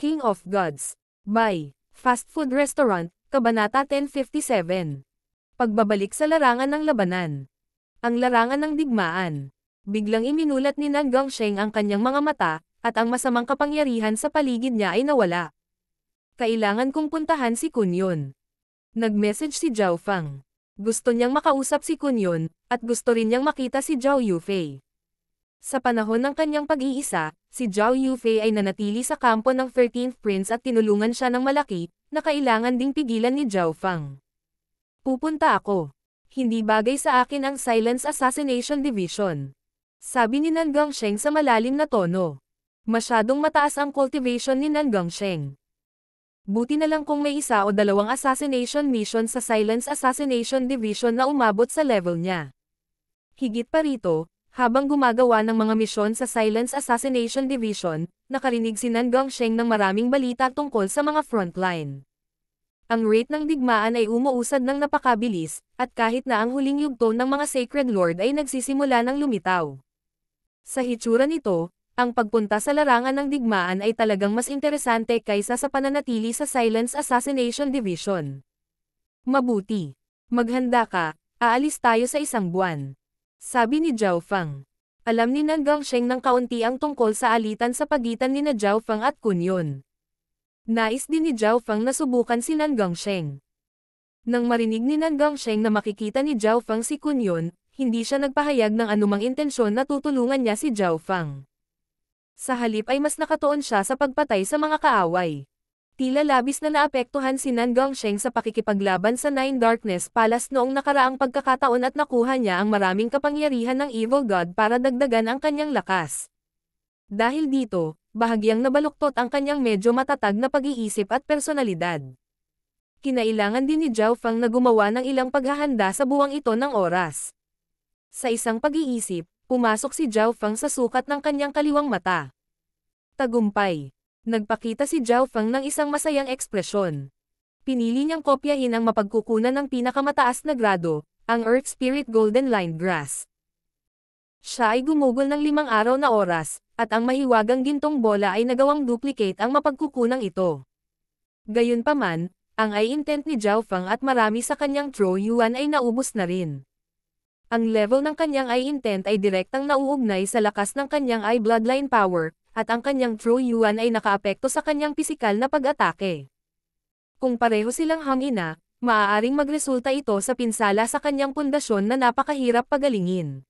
King of Gods. By Fast Food Restaurant, Kabanata 1057. Pagbabalik sa larangan ng labanan. Ang larangan ng digmaan. Biglang iminulat ni Nan Gongsheng ang kanyang mga mata, at ang masamang kapangyarihan sa paligid niya ay nawala. Kailangan kong puntahan si Kunyon. Nag-message si Zhao Fang. Gusto niyang makausap si Kunyon, at gusto rin niyang makita si Zhao Yufei. Sa panahon ng kanyang pag-iisa, si Zhao Yufei ay nanatili sa kampo ng 13th Prince at tinulungan siya ng malaki, na kailangan ding pigilan ni Zhao Fang. Pupunta ako. Hindi bagay sa akin ang Silence Assassination Division. Sabi ni Nan Gongsheng sa malalim na tono. Masyadong mataas ang cultivation ni Nan Gongsheng. Buti na lang kung may isa o dalawang assassination mission sa Silence Assassination Division na umabot sa level niya. Higit pa rito, habang gumagawa ng mga misyon sa Silence Assassination Division, nakarinig si Nan Gongsheng ng maraming balita tungkol sa mga frontline. Ang rate ng digmaan ay umuusad ng napakabilis, at kahit na ang huling yugto ng mga Sacred Lord ay nagsisimula ng lumitaw. Sa hitsura nito, ang pagpunta sa larangan ng digmaan ay talagang mas interesante kaysa sa pananatili sa Silence Assassination Division. Mabuti. Maghanda ka, aalis tayo sa isang buwan. Sabi ni Zhao Fang. Alam ni Nan Gongsheng ng kaunti ang tungkol sa alitan sa pagitan ni Zhao Fang at Kunyon. Nais din ni Zhao Fang na subukan si Nan Gongsheng. Nang marinig ni Nan Gongsheng na makikita ni Zhao Fang si Kunyon, hindi siya nagpahayag ng anumang intensyon na tutulungan niya si Zhao Fang. Sa halip ay mas nakatuon siya sa pagpatay sa mga kaaway. Tila labis na naapektuhan si Nan Gongsheng sa pakikipaglaban sa Nine Darkness Palace noong nakaraang pagkakataon at nakuha niya ang maraming kapangyarihan ng Evil God para dagdagan ang kanyang lakas. Dahil dito, bahagyang nabaluktot ang kanyang medyo matatag na pag-iisip at personalidad. Kinailangan din ni Zhao Fang na gumawa ng ilang paghahanda sa buwang ito ng oras. Sa isang pag-iisip, pumasok si Zhao Fang sa sukat ng kanyang kaliwang mata. Tagumpay. Nagpakita si Zhao Fang ng isang masayang ekspresyon. Pinili niyang kopyahin ang mapagkukunan ng pinakamataas na grado, ang Earth Spirit Golden Lined Grass. Siya ay gumugol ng 5 araw na oras, at ang mahiwagang gintong bola ay nagawang duplicate ang mapagkukunang ito. Gayunpaman, ang eye intent ni Zhao Fang at marami sa kanyang True Yuan ay naubos na rin. Ang level ng kanyang eye intent ay direktang nauugnay sa lakas ng kanyang eye bloodline power, at ang kanyang True Yuan ay nakaapekto sa kanyang pisikal na pag-atake. Kung pareho silang hangina, maaaring magresulta ito sa pinsala sa kanyang pundasyon na napakahirap pagalingin.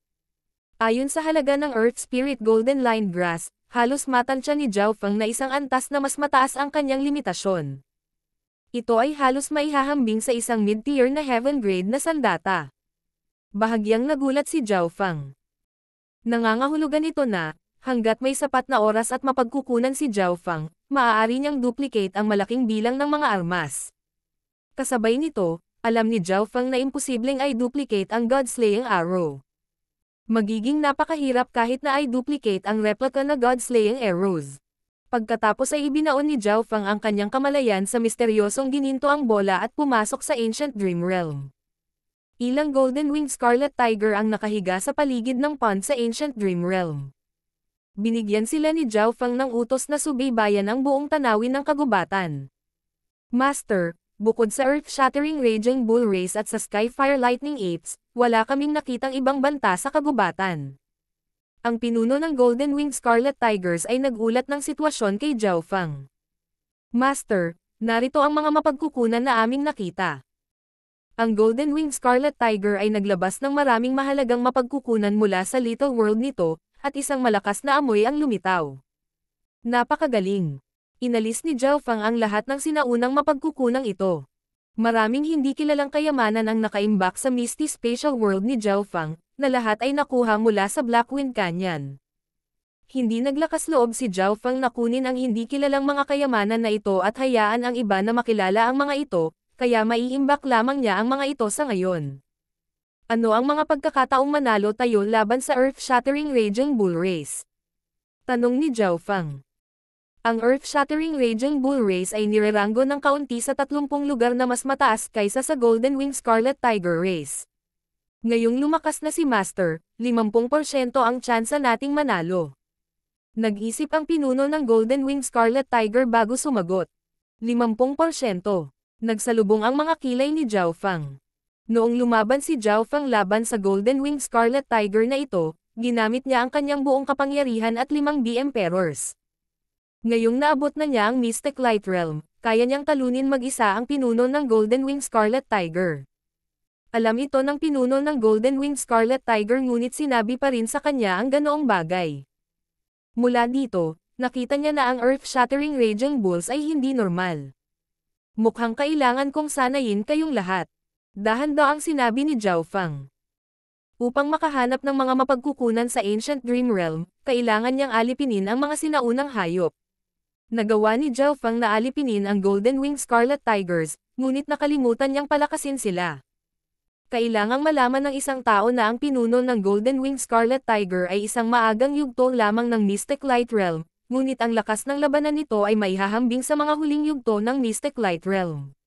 Ayon sa halaga ng Earth Spirit Golden Lined Grass, halos matansya ni Zhao Fang na isang antas na mas mataas ang kanyang limitasyon. Ito ay halos maihahambing sa isang mid-tier na heaven grade na sandata. Bahagyang nagulat si Zhao Fang. Nangangahulugan ito na, hanggat may sapat na oras at mapagkukunan si Zhao Fang, maaari niyang duplicate ang malaking bilang ng mga armas. Kasabay nito, alam ni Zhao Fang na imposibleng i-duplicate ang God-slaying arrow. Magiging napakahirap kahit na i-duplicate ang replica na God-slaying arrows. Pagkatapos ay ibinaon ni Zhao Fang ang kanyang kamalayan sa misteryosong gininto ang bola at pumasok sa Ancient Dream Realm. Ilang golden-winged scarlet tiger ang nakahiga sa paligid ng pond sa Ancient Dream Realm. Binigyan sila ni Zhao Fang ng utos na subaybayan ang buong tanawin ng kagubatan. Master, bukod sa Earth-Shattering Raging Bull Race at sa Skyfire Lightning Apes, wala kaming nakitang ibang banta sa kagubatan. Ang pinuno ng Golden-Winged Scarlet Tigers ay nagulat ng sitwasyon kay Zhao Fang. Master, narito ang mga mapagkukunan na aming nakita. Ang Golden-Winged Scarlet Tiger ay naglabas ng maraming mahalagang mapagkukunan mula sa Little World nito, at isang malakas na amoy ang lumitaw. Napakagaling. Inalis ni Zhao Fang ang lahat ng sinaunang mapagkukunang ito. Maraming hindi kilalang kayamanan ang nakaimbak sa Misty Spatial World ni Zhao Fang, na lahat ay nakuha mula sa Blackwind Canyon. Hindi naglakas loob si Zhao Fang na kunin ang hindi kilalang mga kayamanan na ito at hayaan ang iba na makilala ang mga ito, kaya maiimbak lamang niya ang mga ito sa ngayon. Ano ang mga pagkakataong manalo tayo laban sa Earth-Shattering Raging Bull Race? Tanong ni Zhao Fang. Ang Earth-Shattering Raging Bull Race ay nireranggo ng kaunti sa 30 lugar na mas mataas kaysa sa Golden Winged Scarlet Tiger Race. Ngayong lumakas na si Master, 50% ang tsansa nating manalo. Nag-isip ang pinuno ng Golden Wing Scarlet Tiger bago sumagot. 50%. Nagsalubong ang mga kilay ni Zhao Fang. Noong lumaban si Zhao Fang laban sa Golden Wing Scarlet Tiger na ito, ginamit niya ang kanyang buong kapangyarihan at 5 The Emperors. Ngayong naabot na niya ang Mystic Light Realm, kaya niyang talunin mag-isa ang pinuno ng Golden Wing Scarlet Tiger. Alam ito ng pinuno ng Golden Wing Scarlet Tiger ngunit sinabi pa rin sa kanya ang ganoong bagay. Mula dito, nakita niya na ang Earth-Shattering Raging Bulls ay hindi normal. Mukhang kailangan kong sanayin kayong lahat. Dahan-daang sinabi ni Zhao Fang. Upang makahanap ng mga mapagkukunan sa Ancient Dream Realm, kailangan niyang alipinin ang mga sinaunang hayop. Nagawa ni Zhao Fang na alipinin ang Golden Wing Scarlet Tigers, ngunit nakalimutan niyang palakasin sila. Kailangang malaman ng isang tao na ang pinuno ng Golden Wing Scarlet Tiger ay isang maagang yugto lamang ng Mystic Light Realm, ngunit ang lakas ng labanan nito ay maihahambing sa mga huling yugto ng Mystic Light Realm.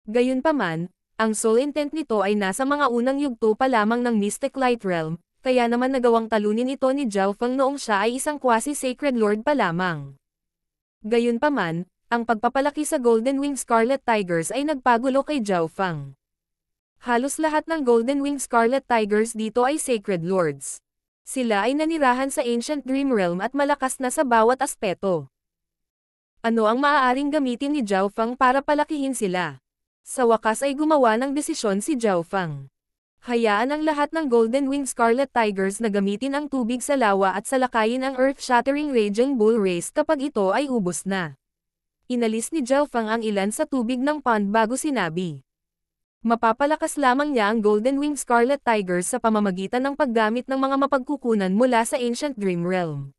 Gayunpaman, ang soul intent nito ay nasa mga unang yugto pa lamang ng Mystic Light Realm, kaya naman nagawang talunin ito ni Zhao Fang noong siya ay isang quasi-sacred lord pa lamang. Gayunpaman, ang pagpapalaki sa Golden Wing Scarlet Tigers ay nagpagulo kay Zhao Fang. Halos lahat ng Golden Wing Scarlet Tigers dito ay Sacred Lords. Sila ay nanirahan sa Ancient Dream Realm at malakas na sa bawat aspeto. Ano ang maaaring gamitin ni Zhao Fang para palakihin sila? Sa wakas ay gumawa ng desisyon si Zhao Fang. Hayaan ang lahat ng Golden Wing Scarlet Tigers na gamitin ang tubig sa lawa at salakayin ang Earth-Shattering Raging Bull Race kapag ito ay ubos na. Inalis ni Zhao Fang ang ilan sa tubig ng pond bago sinabi. Mapapalakas lamang niya ang Golden Wing Scarlet Tigers sa pamamagitan ng paggamit ng mga mapagkukunan mula sa Ancient Dream Realm.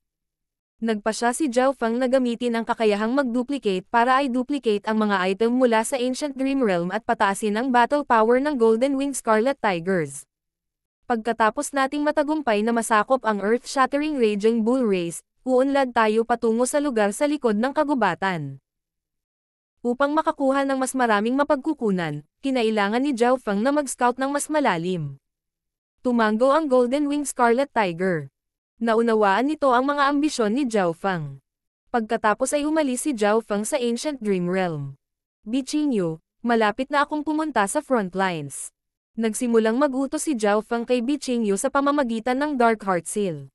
Nagpasya si Zhao Fang na gamitin ang kakayahang mag-duplicate para i-duplicate ang mga item mula sa Ancient Dream Realm at pataasin ang battle power ng Golden Wing Scarlet Tigers. Pagkatapos nating matagumpay na masakop ang Earth-Shattering Raging Bull Race, uunlad tayo patungo sa lugar sa likod ng kagubatan. Upang makakuha ng mas maraming mapagkukunan, kinailangan ni Zhao Fang na mag-scout ng mas malalim. Tumango ang Golden Wing Scarlet Tiger. Naunawaan nito ang mga ambisyon ni Zhao Fang. Pagkatapos ay umalis si Zhao Fang sa Ancient Dream Realm. Bichinyo, malapit na akong pumunta sa front lines. Nagsimulang mag-utos si Zhao Fang kay Bichinyo sa pamamagitan ng Dark Heart Seal.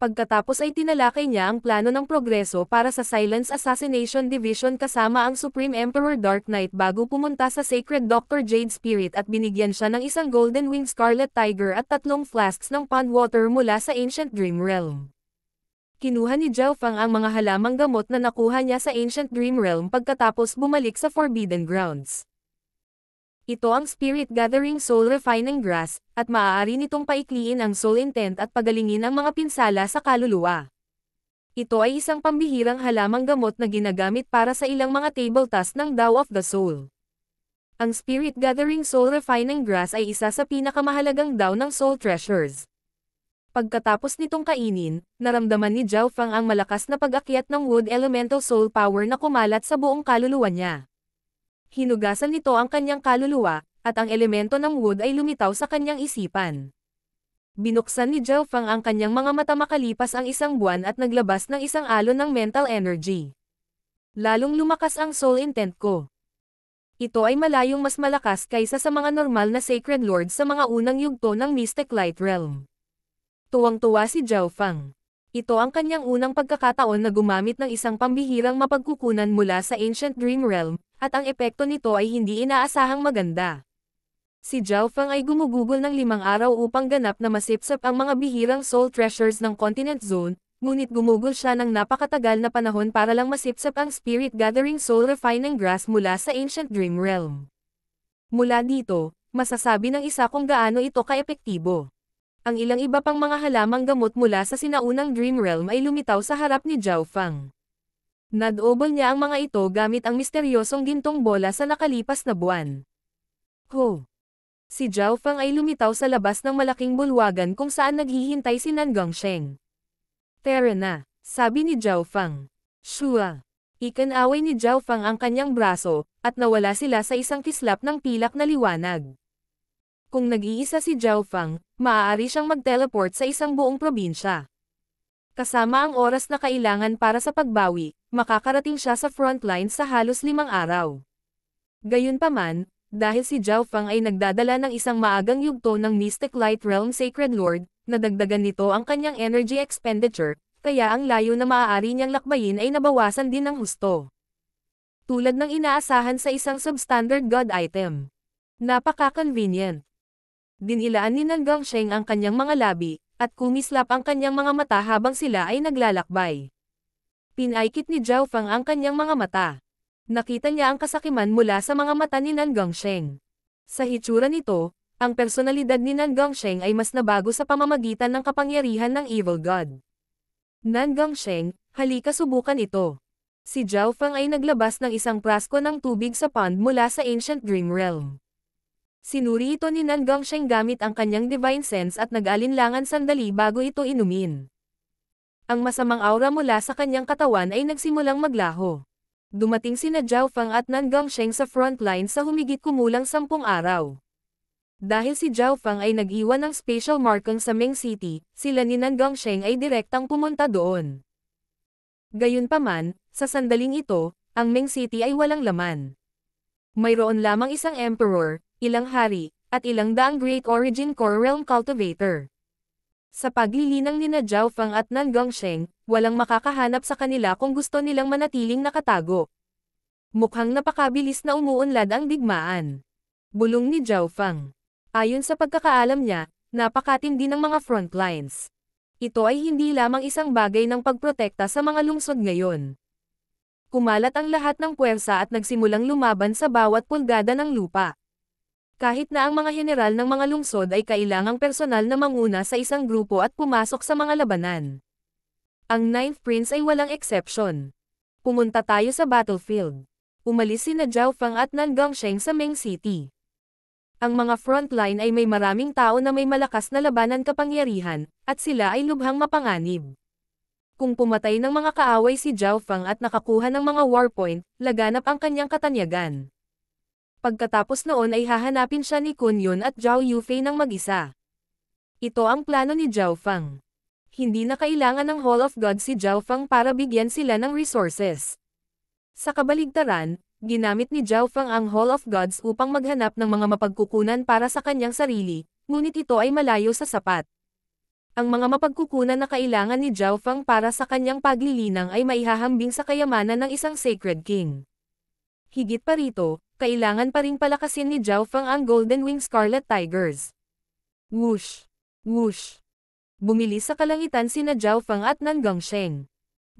Pagkatapos ay tinalakay niya ang plano ng progreso para sa Silence Assassination Division kasama ang Supreme Emperor Dark Knight bago pumunta sa Sacred Dr. Jade Spirit at binigyan siya ng isang Golden Wing Scarlet Tiger at 3 flasks ng pond water mula sa Ancient Dream Realm. Kinuha ni Zhao Fang ang mga halamang gamot na nakuha niya sa Ancient Dream Realm pagkatapos bumalik sa Forbidden Grounds. Ito ang Spirit Gathering Soul Refining Grass, at maaari nitong paikliin ang soul intent at pagalingin ang mga pinsala sa kaluluwa. Ito ay isang pambihirang halamang gamot na ginagamit para sa ilang mga table task ng Tao of the Soul. Ang Spirit Gathering Soul Refining Grass ay isa sa pinakamahalagang Tao ng Soul Treasures. Pagkatapos nitong kainin, naramdaman ni Zhao Fang ang malakas na pag-akyat ng Wood Elemental Soul Power na kumalat sa buong kaluluwa niya. Hinugasan nito ang kanyang kaluluwa, at ang elemento ng wood ay lumitaw sa kanyang isipan. Binuksan ni Zhao Fang ang kanyang mga mata makalipas ang isang buwan at naglabas ng isang alon ng mental energy. Lalong lumakas ang soul intent ko. Ito ay malayong mas malakas kaysa sa mga normal na Sacred Lords sa mga unang yugto ng Mystic Light Realm. Tuwang-tuwa si Zhao Fang. Ito ang kanyang unang pagkakataon na gumamit ng isang pambihirang mapagkukunan mula sa Ancient Dream Realm, at ang epekto nito ay hindi inaasahang maganda. Si Zhao Fang ay gumugugol ng 5 araw upang ganap na masipsap ang mga bihirang soul treasures ng Continent Zone, ngunit gumugol siya ng napakatagal na panahon para lang masipsap ang Spirit Gathering Soul Refining Grass mula sa Ancient Dream Realm. Mula dito, masasabi ng isa kung gaano ito kaepektibo. Ang ilang iba pang mga halamang gamot mula sa sinaunang Dream Realm ay lumitaw sa harap ni Zhao Fang. Nadobol niya ang mga ito gamit ang misteryosong gintong bola sa nakalipas na buwan. Ho! Si Zhao Fang ay lumitaw sa labas ng malaking bulwagan kung saan naghihintay si Nan Gongsheng. Tara na, sabi ni Zhao Fang. Shua! Ikanaway ni Zhao Fang ang kanyang braso, at nawala sila sa isang kislap ng pilak na liwanag. Kung nag-iisa si Zhao Fang, maaari siyang mag-teleport sa isang buong probinsya. Kasama ang oras na kailangan para sa pagbawi, makakarating siya sa frontline sa halos 5 araw. Gayunpaman, dahil si Zhao Feng ay nagdadala ng isang maagang yugto ng Mystic Light Realm Sacred Lord, nadagdagan nito ang kanyang energy expenditure, kaya ang layo na maaari niyang lakbayin ay nabawasan din ng husto. Tulad ng inaasahan sa isang substandard god item. Napaka-convenient. Dinilaan ni Gongsheng ang kanyang mga labi, at kumislap ang kanyang mga mata habang sila ay naglalakbay. Pinaikit ni Zhao Feng ang kanyang mga mata. Nakita niya ang kasakiman mula sa mga mata ni Gongsheng. Sa hitsura nito, ang personalidad ni Gongsheng ay mas nabago sa pamamagitan ng kapangyarihan ng Evil God. Gongsheng, halika subukan ito. Si Zhao Feng ay naglabas ng isang prasko ng tubig sa pond mula sa Ancient Dream Realm. Sinuri ito ni Gongsheng gamit ang kanyang Divine Sense at nag-alinlangan sandali bago ito inumin. Ang masamang aura mula sa kanyang katawan ay nagsimulang maglaho. Dumating sina Zhao Feng at Gongsheng sa frontline sa humigit kumulang 10 araw. Dahil si Zhao Feng ay nag-iwan ng spatial marking sa Ming City, sila ni Gongsheng ay direktang pumunta doon. Gayunpaman, sa sandaling ito, ang Ming City ay walang laman. Mayroon lamang isang emperor, ilang hari, at ilang daang Great Origin Core Realm Cultivator. Sa paglilinang nina Zhao Feng at Gongsheng, walang makakahanap sa kanila kung gusto nilang manatiling nakatago. Mukhang napakabilis na umuunlad ang digmaan. Bulong ni Zhao Feng. Ayon sa pagkakaalam niya, napakatindi ng mga frontlines. Ito ay hindi lamang isang bagay ng pagprotekta sa mga lungsod ngayon. Kumalat ang lahat ng puwersa at nagsimulang lumaban sa bawat pulgada ng lupa. Kahit na ang mga general ng mga lungsod ay kailangang personal na manguna sa isang grupo at pumasok sa mga labanan. Ang Ninth Prince ay walang exception. Pumunta tayo sa battlefield. Umalis sina Zhao Feng at Gongsheng sa Ming City. Ang mga frontline ay may maraming tao na may malakas na labanan kapangyarihan, at sila ay lubhang mapanganib. Kung pumatay ng mga kaaway si Zhao Feng at nakakuha ng mga war point, laganap ang kanyang katanyagan. Pagkatapos noon ay hahanapin siya ni Kun Yun at Zhao Yufei ng mag-isa. Ito ang plano ni Zhao Feng. Hindi na kailangan ng Hall of Gods si Zhao Feng para bigyan sila ng resources. Sa kabaligtaran, ginamit ni Zhao Feng ang Hall of Gods upang maghanap ng mga mapagkukunan para sa kanyang sarili, ngunit ito ay malayo sa sapat. Ang mga mapagkukunan na kailangan ni Zhao Feng para sa kanyang paglilinang ay maihahambing sa kayamanan ng isang Sacred King. Higit pa rito, kailangan pa ring palakasin ni Zhao Feng ang Golden Wing Scarlet Tigers. Whoosh! Whoosh! Bumilis sa kalangitan sina Zhao Feng at Gongsheng.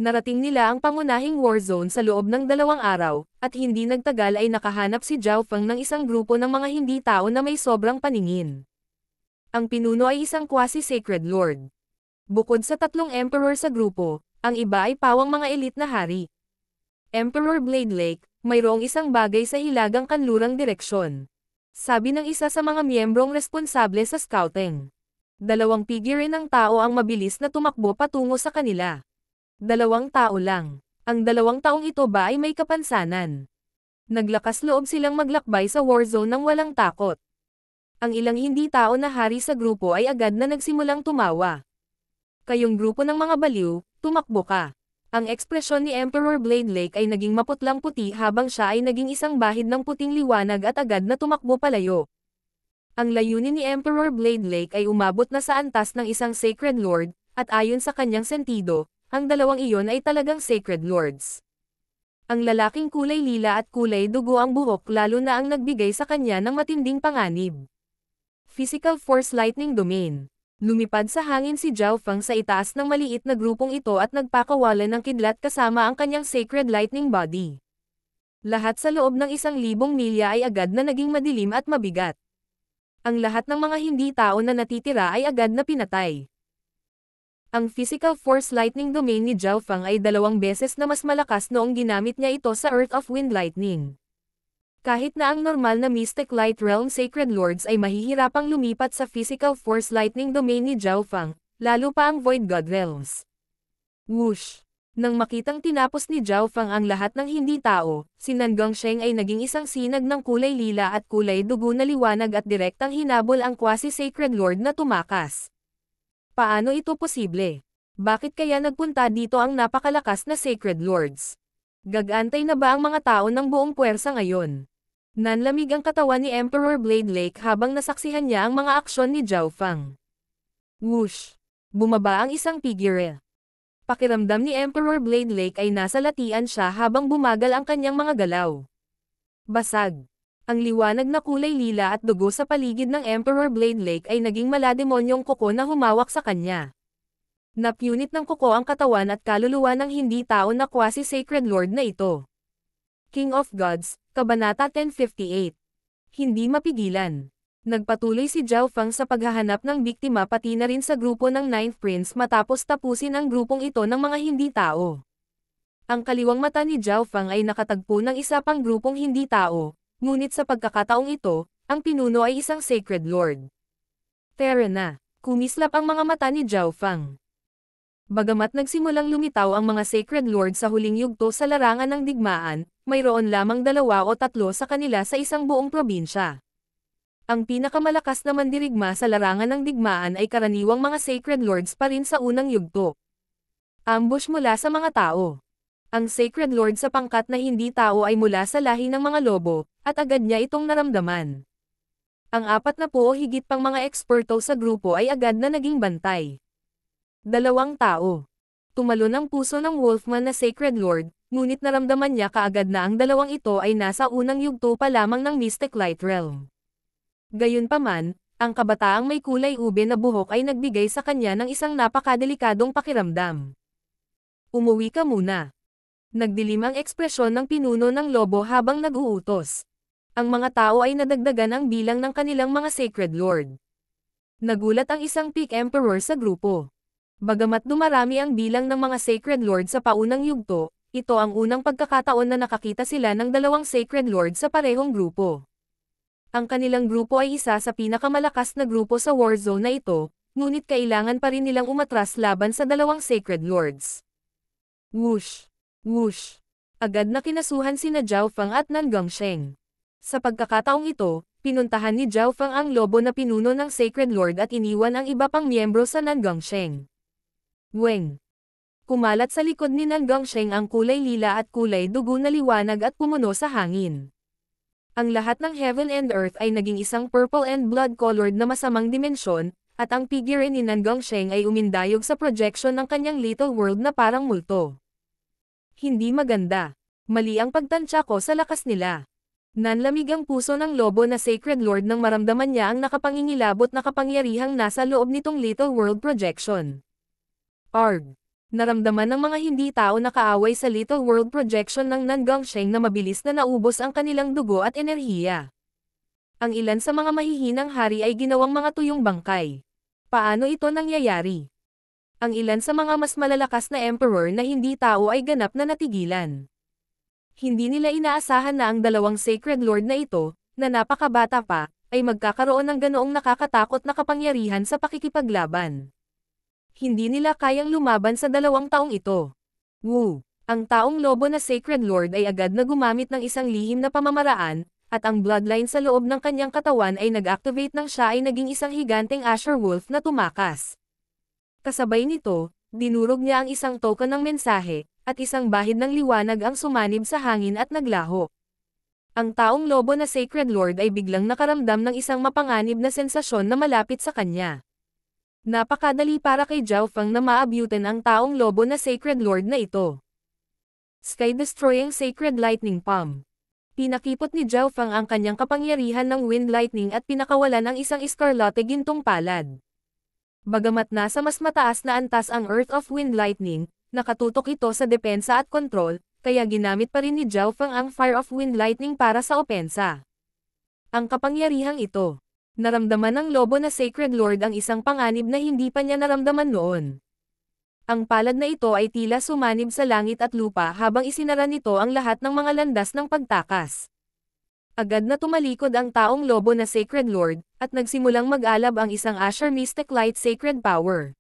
Narating nila ang pangunahing war zone sa loob ng 2 araw, at hindi nagtagal ay nakahanap si Zhao Feng ng isang grupo ng mga hindi tao na may sobrang paningin. Ang pinuno ay isang quasi-sacred lord. Bukod sa 3 emperor sa grupo, ang iba ay pawang mga elite na hari. Emperor Blade Lake, mayroong isang bagay sa hilagang kanlurang direksyon. Sabi ng isa sa mga miyembrong responsable sa scouting. 2 figure ng tao ang mabilis na tumakbo patungo sa kanila. 2 tao lang. Ang 2 taong ito ba ay may kapansanan? Naglakas loob silang maglakbay sa war zone ng walang takot. Ang ilang hindi tao na hari sa grupo ay agad na nagsimulang tumawa. Kayong grupo ng mga baliw, tumakbo ka. Ang ekspresyon ni Emperor Blade Lake ay naging maputlang puti habang siya ay naging isang bahid ng puting liwanag at agad na tumakbo palayo. Ang layunin ni Emperor Blade Lake ay umabot na sa antas ng isang Sacred Lord, at ayon sa kanyang sentido, ang 2 iyon ay talagang Sacred Lords. Ang lalaking kulay lila at kulay dugo ang buhok lalo na ang nagbigay sa kanya ng matinding panganib. Physical Force Lightning Domain. Lumipad sa hangin si Zhao Feng sa itaas ng maliit na grupong ito at nagpakawalan ng kidlat kasama ang kanyang Sacred Lightning Body. Lahat sa loob ng 1,000 milya ay agad na naging madilim at mabigat. Ang lahat ng mga hindi tao na natitira ay agad na pinatay. Ang Physical Force Lightning Domain ni Zhao Feng ay 2 beses na mas malakas noong ginamit niya ito sa Earth of Wind Lightning. Kahit na ang normal na Mystic Light Realm Sacred Lords ay mahihirapang lumipat sa Physical Force Lightning Domain ni Zhao Feng, lalo pa ang Void God Realms. Whoosh! Nang makitang tinapos ni Zhao Feng ang lahat ng hindi tao, si Gongsheng ay naging isang sinag ng kulay lila at kulay dugo na liwanag at direktang hinabol ang quasi-sacred lord na tumakas. Paano ito posible? Bakit kaya nagpunta dito ang napakalakas na Sacred Lords? Gagantay na ba ang mga tao ng buong puwersa ngayon? Nanlamig ang katawan ni Emperor Blade Lake habang nasaksihan niya ang mga aksyon ni Zhao Fang. Whoosh! Bumaba ang isang figure. Pakiramdam ni Emperor Blade Lake ay nasa latian siya habang bumagal ang kanyang mga galaw. Basag. Ang liwanag na kulay lila at dugo sa paligid ng Emperor Blade Lake ay naging malademonyong kuko na humawak sa kanya. Napunit ng kuko ang katawan at kaluluwa ng hindi tao na quasi-sacred lord na ito. King of Gods, Kabanata 1058. Hindi mapigilan. Nagpatuloy si Zhao Fang sa paghahanap ng biktima pati na rin sa grupo ng Ninth Prince matapos tapusin ang grupong ito ng mga hindi tao. Ang kaliwang mata ni Zhao Fang ay nakatagpo ng isa pang grupong hindi tao, ngunit sa pagkakataong ito, ang pinuno ay isang sacred lord. Tara na, kumislap ang mga mata ni Zhao Fang. Bagamat nagsimulang lumitaw ang mga Sacred Lord sa huling yugto sa larangan ng digmaan, mayroon lamang 2 o 3 sa kanila sa isang buong probinsya. Ang pinakamalakas na mandirigma sa larangan ng digmaan ay karaniwang mga Sacred Lords pa rin sa unang yugto. Ambush mula sa mga tao. Ang Sacred Lord sa pangkat na hindi tao ay mula sa lahi ng mga lobo, at agad niya itong naramdaman. Ang 40 o higit pang mga eksperto sa grupo ay agad na naging bantay. 2 tao. Tumalon ang puso ng Wolfman na Sacred Lord, ngunit naramdaman niya kaagad na ang 2 ito ay nasa unang yugto pa lamang ng Mystic Light Realm. Gayunpaman, ang kabataang may kulay ube na buhok ay nagbigay sa kanya ng isang napakadelikadong pakiramdam. Umuwi ka muna. Nagdilim ang ekspresyon ng pinuno ng lobo habang nag-uutos. Ang mga tao ay nadagdagan ang bilang ng kanilang mga Sacred Lord. Nagulat ang isang Peak Emperor sa grupo. Bagamat dumarami ang bilang ng mga Sacred Lord sa paunang yugto, ito ang unang pagkakataon na nakakita sila ng 2 Sacred Lord sa parehong grupo. Ang kanilang grupo ay isa sa pinakamalakas na grupo sa Warzone na ito, ngunit kailangan pa rin nilang umatras laban sa 2 Sacred Lords. Whoosh! Whoosh! Agad na kinasuhan sina Zhao Fang at Nan Gongsheng. Sa pagkakataong ito, pinuntahan ni Zhao Fang ang lobo na pinuno ng Sacred Lord at iniwan ang iba pang miyembro sa Nan Gongsheng. Weng. Kumalat sa likod ni Nan Gongsheng ang kulay lila at kulay dugo na liwanag at pumuno sa hangin. Ang lahat ng Heaven and Earth ay naging isang purple and blood-colored na masamang dimensyon, at ang figure ni Nan Gongsheng ay umindayog sa projection ng kanyang little world na parang multo. Hindi maganda. Mali ang pagtansya ko sa lakas nila. Nanlamig ang puso ng lobo na Sacred Lord nang maramdaman niya ang nakapangingilabot na kapangyarihang nasa loob nitong little world projection. Arg! Naramdaman ng mga hindi tao na kaaway sa Little World projection ng Nan Gongsheng na mabilis na naubos ang kanilang dugo at enerhiya. Ang ilan sa mga mahihinang hari ay ginawang mga tuyong bangkay. Paano ito nangyayari? Ang ilan sa mga mas malalakas na emperor na hindi tao ay ganap na natigilan. Hindi nila inaasahan na ang 2 Sacred Lord na ito, na napakabata pa, ay magkakaroon ng ganoong nakakatakot na kapangyarihan sa pakikipaglaban. Hindi nila kayang lumaban sa 2 taong ito. Woo! Ang taong lobo na Sacred Lord ay agad na gumamit ng isang lihim na pamamaraan, at ang bloodline sa loob ng kanyang katawan ay nag-activate nang siya ay naging isang higanteng Asher Wolf na tumakas. Kasabay nito, dinurog niya ang isang token ng mensahe, at isang bahid ng liwanag ang sumanib sa hangin at naglaho. Ang taong lobo na Sacred Lord ay biglang nakaramdam ng isang mapanganib na sensasyon na malapit sa kanya. Napakadali para kay Zhao Fang na maabutan ang taong lobo na Sacred Lord na ito. Sky-destroying Sacred Lightning Palm. Pinakipot ni Zhao Fang ang kanyang kapangyarihan ng Wind Lightning at pinakawalan ang isang Escarlate gintong palad. Bagamat nasa mas mataas na antas ang Earth of Wind Lightning, nakatutok ito sa depensa at kontrol, kaya ginamit pa rin ni Zhao Fang ang Fire of Wind Lightning para sa opensa. Ang kapangyarihang ito. Naramdaman ng lobo na Sacred Lord ang isang panganib na hindi pa niya naramdaman noon. Ang palad na ito ay tila sumanib sa langit at lupa habang isinara nito ang lahat ng mga landas ng pagtakas. Agad na tumalikod ang taong lobo na Sacred Lord, at nagsimulang mag-alab ang isang Asher Mystic Light Sacred Power.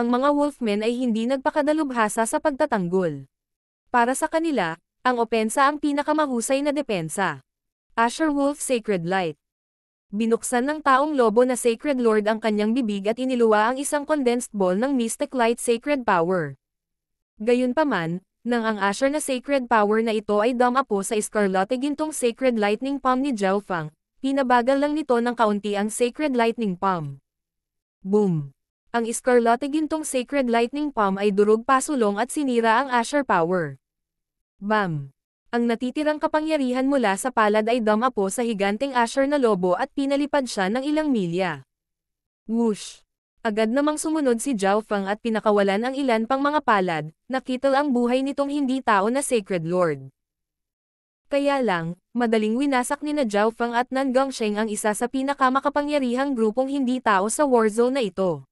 Ang mga Wolfmen ay hindi nagpakadalubhasa sa pagtatanggol. Para sa kanila, ang opensa ang pinakamahusay na depensa. Asher Wolf Sacred Light. Binuksan ng taong lobo na Sacred Lord ang kanyang bibig at iniluwa ang isang condensed ball ng Mystic Light Sacred Power. Gayunpaman, nang ang Asher na Sacred Power na ito ay dumapo sa Scarlet Gintong Sacred Lightning Palm ni Zhao Fang, pinabagal lang nito ng kaunti ang Sacred Lightning Palm. Boom! Ang Scarlet Gintong Sacred Lightning Palm ay durog pasulong at sinira ang Asher Power. Bam! Ang natitirang kapangyarihan mula sa palad ay dumapo sa higanteng Asher na lobo at pinalipad siya ng ilang milya. Whoosh! Agad namang sumunod si Zhao Fang at pinakawalan ang ilan pang mga palad, nakitol ang buhay nitong hindi tao na Sacred Lord. Kaya lang, madaling winasak ni na Zhao Fang at Nan Gongsheng ang isa sa pinakamakapangyarihang grupong hindi tao sa warzone na ito.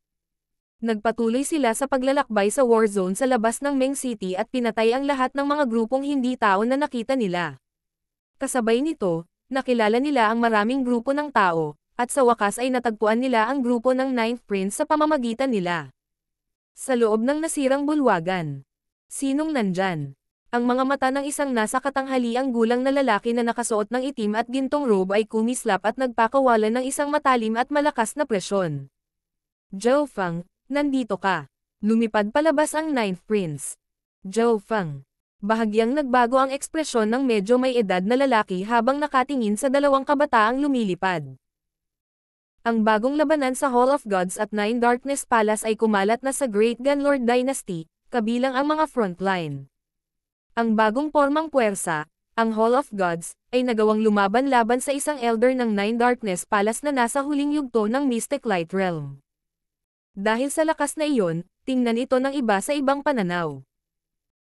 Nagpatuloy sila sa paglalakbay sa warzone sa labas ng Meng City at pinatay ang lahat ng mga grupong hindi tao na nakita nila. Kasabay nito, nakilala nila ang maraming grupo ng tao, at sa wakas ay natagpuan nila ang grupo ng Ninth Prince sa pamamagitan nila. Sa loob ng nasirang bulwagan. Sinong nandyan? Ang mga mata ng isang nasa katanghaliang gulang na lalaki na nakasuot ng itim at gintong robe ay kumislap at nagpakawalan ng isang matalim at malakas na presyon. Zhao Fang, nandito ka. Lumipad palabas ang Ninth Prince. Zhao Fang. Bahagyang nagbago ang ekspresyon ng medyo may edad na lalaki habang nakatingin sa dalawang kabataang lumilipad. Ang bagong labanan sa Hall of Gods at Nine Darkness Palace ay kumalat na sa Great Gunlord Dynasty, kabilang ang mga frontline. Ang bagong pormang puwersa, ang Hall of Gods, ay nagawang lumaban-laban sa isang elder ng Nine Darkness Palace na nasa huling yugto ng Mystic Light Realm. Dahil sa lakas na iyon, tingnan ito ng iba sa ibang pananaw.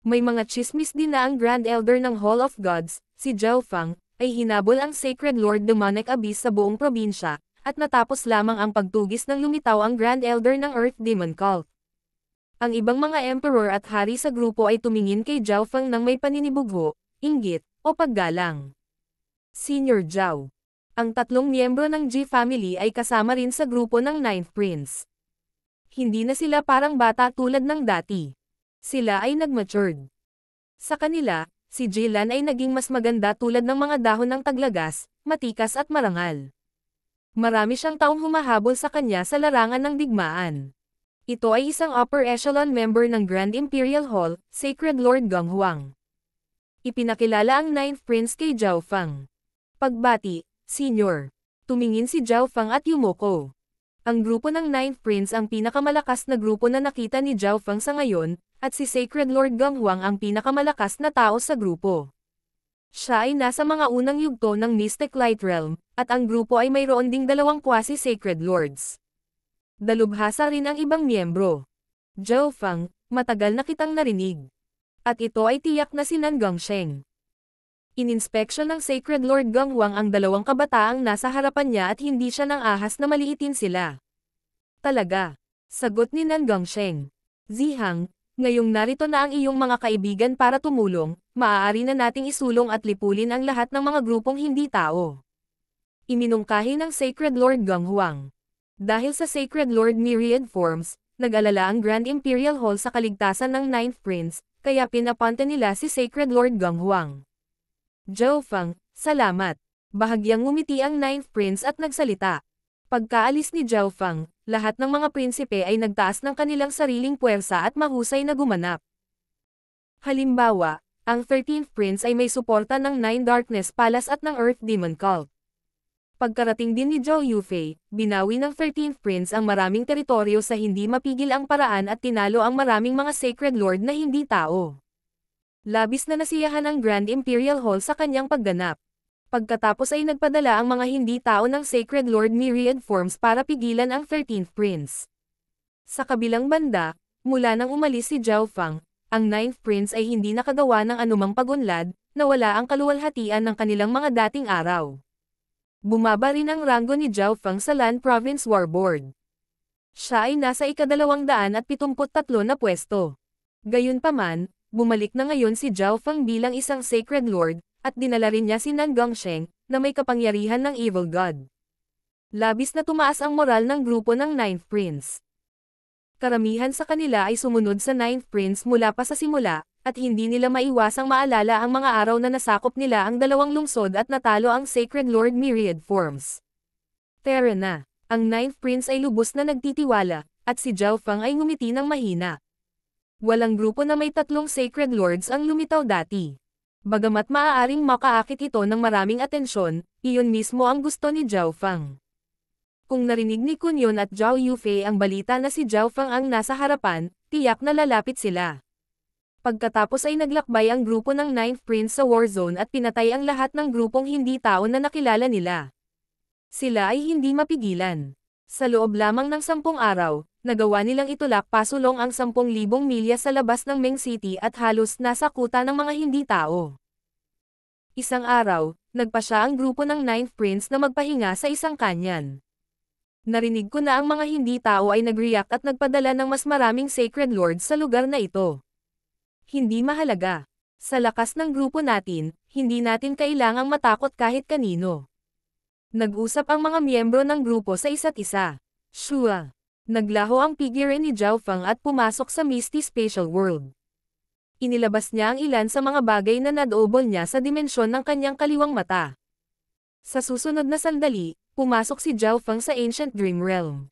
May mga chismis din na ang Grand Elder ng Hall of Gods, si Zhao Fang, ay hinabol ang Sacred Lord Demonic Abyss sa buong probinsya, at natapos lamang ang pagtugis ng lumitaw ang Grand Elder ng Earth Demon Cult. Ang ibang mga emperor at hari sa grupo ay tumingin kay Zhao Fang ng may paninibugho, inggit, o paggalang. Senior Zhao. Ang tatlong miyembro ng Ji family ay kasama rin sa grupo ng Ninth Prince. Hindi na sila parang bata tulad ng dati. Sila ay nag-matured. Sa kanila, si Jilan ay naging mas maganda tulad ng mga dahon ng taglagas, matikas at marangal. Marami siyang taong humahabol sa kanya sa larangan ng digmaan. Ito ay isang upper echelon member ng Grand Imperial Hall, Sacred Lord Gong Huang. Ipinakilala ang Ninth Prince kay Zhao Fang. Pagbati, Senior. Tumingin si Zhao Fang at yumuko. Ang grupo ng Ninth Prince ang pinakamalakas na grupo na nakita ni Zhao Fang sa ngayon, at si Sacred Lord Gong Huang ang pinakamalakas na tao sa grupo. Siya ay nasa mga unang yugto ng Mystic Light Realm, at ang grupo ay mayroon ding dalawang quasi-Sacred Lords. Dalubhasa rin ang ibang miyembro. Zhao Fang, matagal na kitang narinig. At ito ay tiyak na si Nan Gongsheng. Ininspeksyon ng Sacred Lord Gong Huang ang dalawang kabataang nasa harapan niya at hindi siya nang ahas na maliitin sila. Talaga. Sagot ni Nan Gongsheng. Zihang, ngayong narito na ang iyong mga kaibigan para tumulong, maaari na nating isulong at lipulin ang lahat ng mga grupong hindi tao. Iminungkahi ng Sacred Lord Gong Huang. Dahil sa Sacred Lord Myriad Forms, nag-alala ang Grand Imperial Hall sa kaligtasan ng Ninth Prince, kaya pinapunta nila si Sacred Lord Gong Huang. Zhao Fang, salamat. Bahagyang ngumiti ang Ninth Prince at nagsalita. Pagkaalis ni Zhao Fang, lahat ng mga prinsipe ay nagtaas ng kanilang sariling puwersa at mahusay na gumanap. Halimbawa, ang 13th Prince ay may suporta ng Nine Darkness Palace at ng Earth Demon Cult. Pagkarating din ni Zhou Yufei, binawi ng 13th Prince ang maraming teritoryo sa hindi mapigil ang paraan at tinalo ang maraming mga Sacred Lord na hindi tao. Labis na nasiyahan ang Grand Imperial Hall sa kanyang pagganap. Pagkatapos ay nagpadala ang mga hindi tao ng Sacred Lord Myriad Forms para pigilan ang 13th Prince. Sa kabilang banda, mula nang umalis si Zhao Fang, ang 9th Prince ay hindi nakagawa ng anumang pagunlad, na wala ang kaluwalhatian ng kanilang mga dating araw. Bumaba rin ang ranggo ni Zhao Fang sa Land Province War Board. Siya ay nasa ika-273 na pwesto. Gayunpaman, bumalik na ngayon si Zhao Fang bilang isang Sacred Lord, at dinala rin niya si Nan Gongsheng, na may kapangyarihan ng Evil God. Labis na tumaas ang moral ng grupo ng 9th Prince. Karamihan sa kanila ay sumunod sa 9th Prince mula pa sa simula, at hindi nila maiwasang maalala ang mga araw na nasakop nila ang dalawang lungsod at natalo ang Sacred Lord Myriad Forms. Tara na. Ang Ninth Prince ay lubos na nagtitiwala, at si Zhao Feng ay ngumiti ng mahina. Walang grupo na may tatlong Sacred Lords ang lumitaw dati. Bagamat maaaring makaakit ito ng maraming atensyon, iyon mismo ang gusto ni Zhao Feng. Kung narinig ni Kun Yun at Zhao Yufei ang balita na si Zhao Feng ang nasa harapan, tiyak na lalapit sila. Pagkatapos ay naglakbay ang grupo ng Ninth Prince sa Warzone at pinatay ang lahat ng grupong hindi tao na nakilala nila. Sila ay hindi mapigilan. Sa loob lamang ng 10 araw, nagawa nilang itulak pasulong ang 10,000 milya sa labas ng Meng City at halos nasa kuta ng mga hindi tao. Isang araw, nagpa siya ang grupo ng Ninth Prince na magpahinga sa isang kanyan. Narinig ko na ang mga hindi tao ay nag-react at nagpadala ng mas maraming Sacred Lords sa lugar na ito. Hindi mahalaga. Sa lakas ng grupo natin, hindi natin kailangang matakot kahit kanino. Nag-usap ang mga miyembro ng grupo sa isa't isa. Shua. Naglaho ang figure ni Zhao Feng at pumasok sa Misty Spatial World. Inilabas niya ang ilan sa mga bagay na nadoobol niya sa dimensyon ng kanyang kaliwang mata. Sa susunod na sandali, pumasok si Zhao Feng sa Ancient Dream Realm.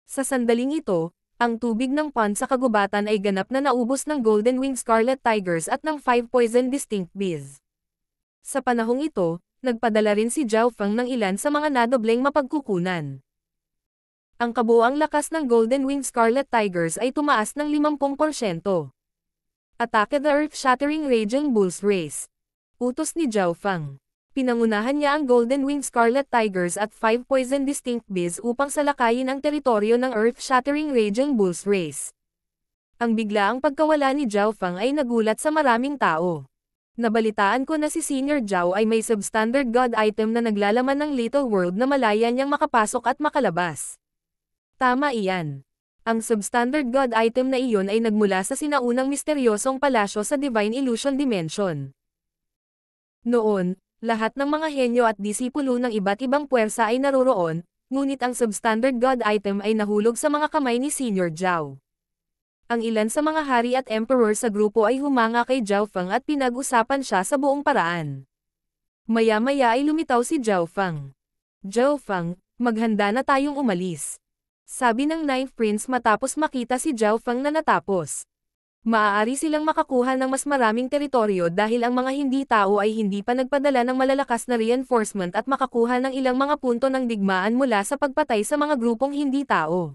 Sa sandaling ito, ang tubig ng pond sa kagubatan ay ganap na naubos ng Golden Winged Scarlet Tigers at ng 5 Poison Distinct Bees. Sa panahong ito, nagpadala rin si Zhao Feng ng ilan sa mga nadobleng mapagkukunan. Ang kabuoang lakas ng Golden Winged Scarlet Tigers ay tumaas ng 50%. Atake the Earth-Shattering Raging Bulls Race. Utos ni Zhao Feng. Pinangunahan niya ang Golden Winged Scarlet Tigers at 5 Poison Distinct Bees upang salakayin ang teritoryo ng Earth-Shattering Raging Bulls Race. Ang biglaang pagkawala ni Zhao Feng ay nagulat sa maraming tao. Nabalitaan ko na si Senior Zhao ay may substandard god item na naglalaman ng Little World na malaya niyang makapasok at makalabas. Tama iyan. Ang substandard god item na iyon ay nagmula sa sinaunang misteryosong palasyo sa Divine Illusion Dimension. Noon, lahat ng mga henyo at disipulo ng iba't ibang puwersa ay naroroon, ngunit ang substandard god item ay nahulog sa mga kamay ni Senior Zhao. Ang ilan sa mga hari at emperor sa grupo ay humanga kay Zhao Feng at pinag-usapan siya sa buong paraan. Maya-maya ay lumitaw si Zhao Feng. Zhao Feng, maghanda na tayong umalis. Sabi ng Ninth Prince matapos makita si Zhao Feng na natapos. Maaari silang makakuha ng mas maraming teritoryo dahil ang mga hindi tao ay hindi pa nagpadala ng malalakas na reinforcement at makakuha ng ilang mga punto ng digmaan mula sa pagpatay sa mga grupong hindi tao.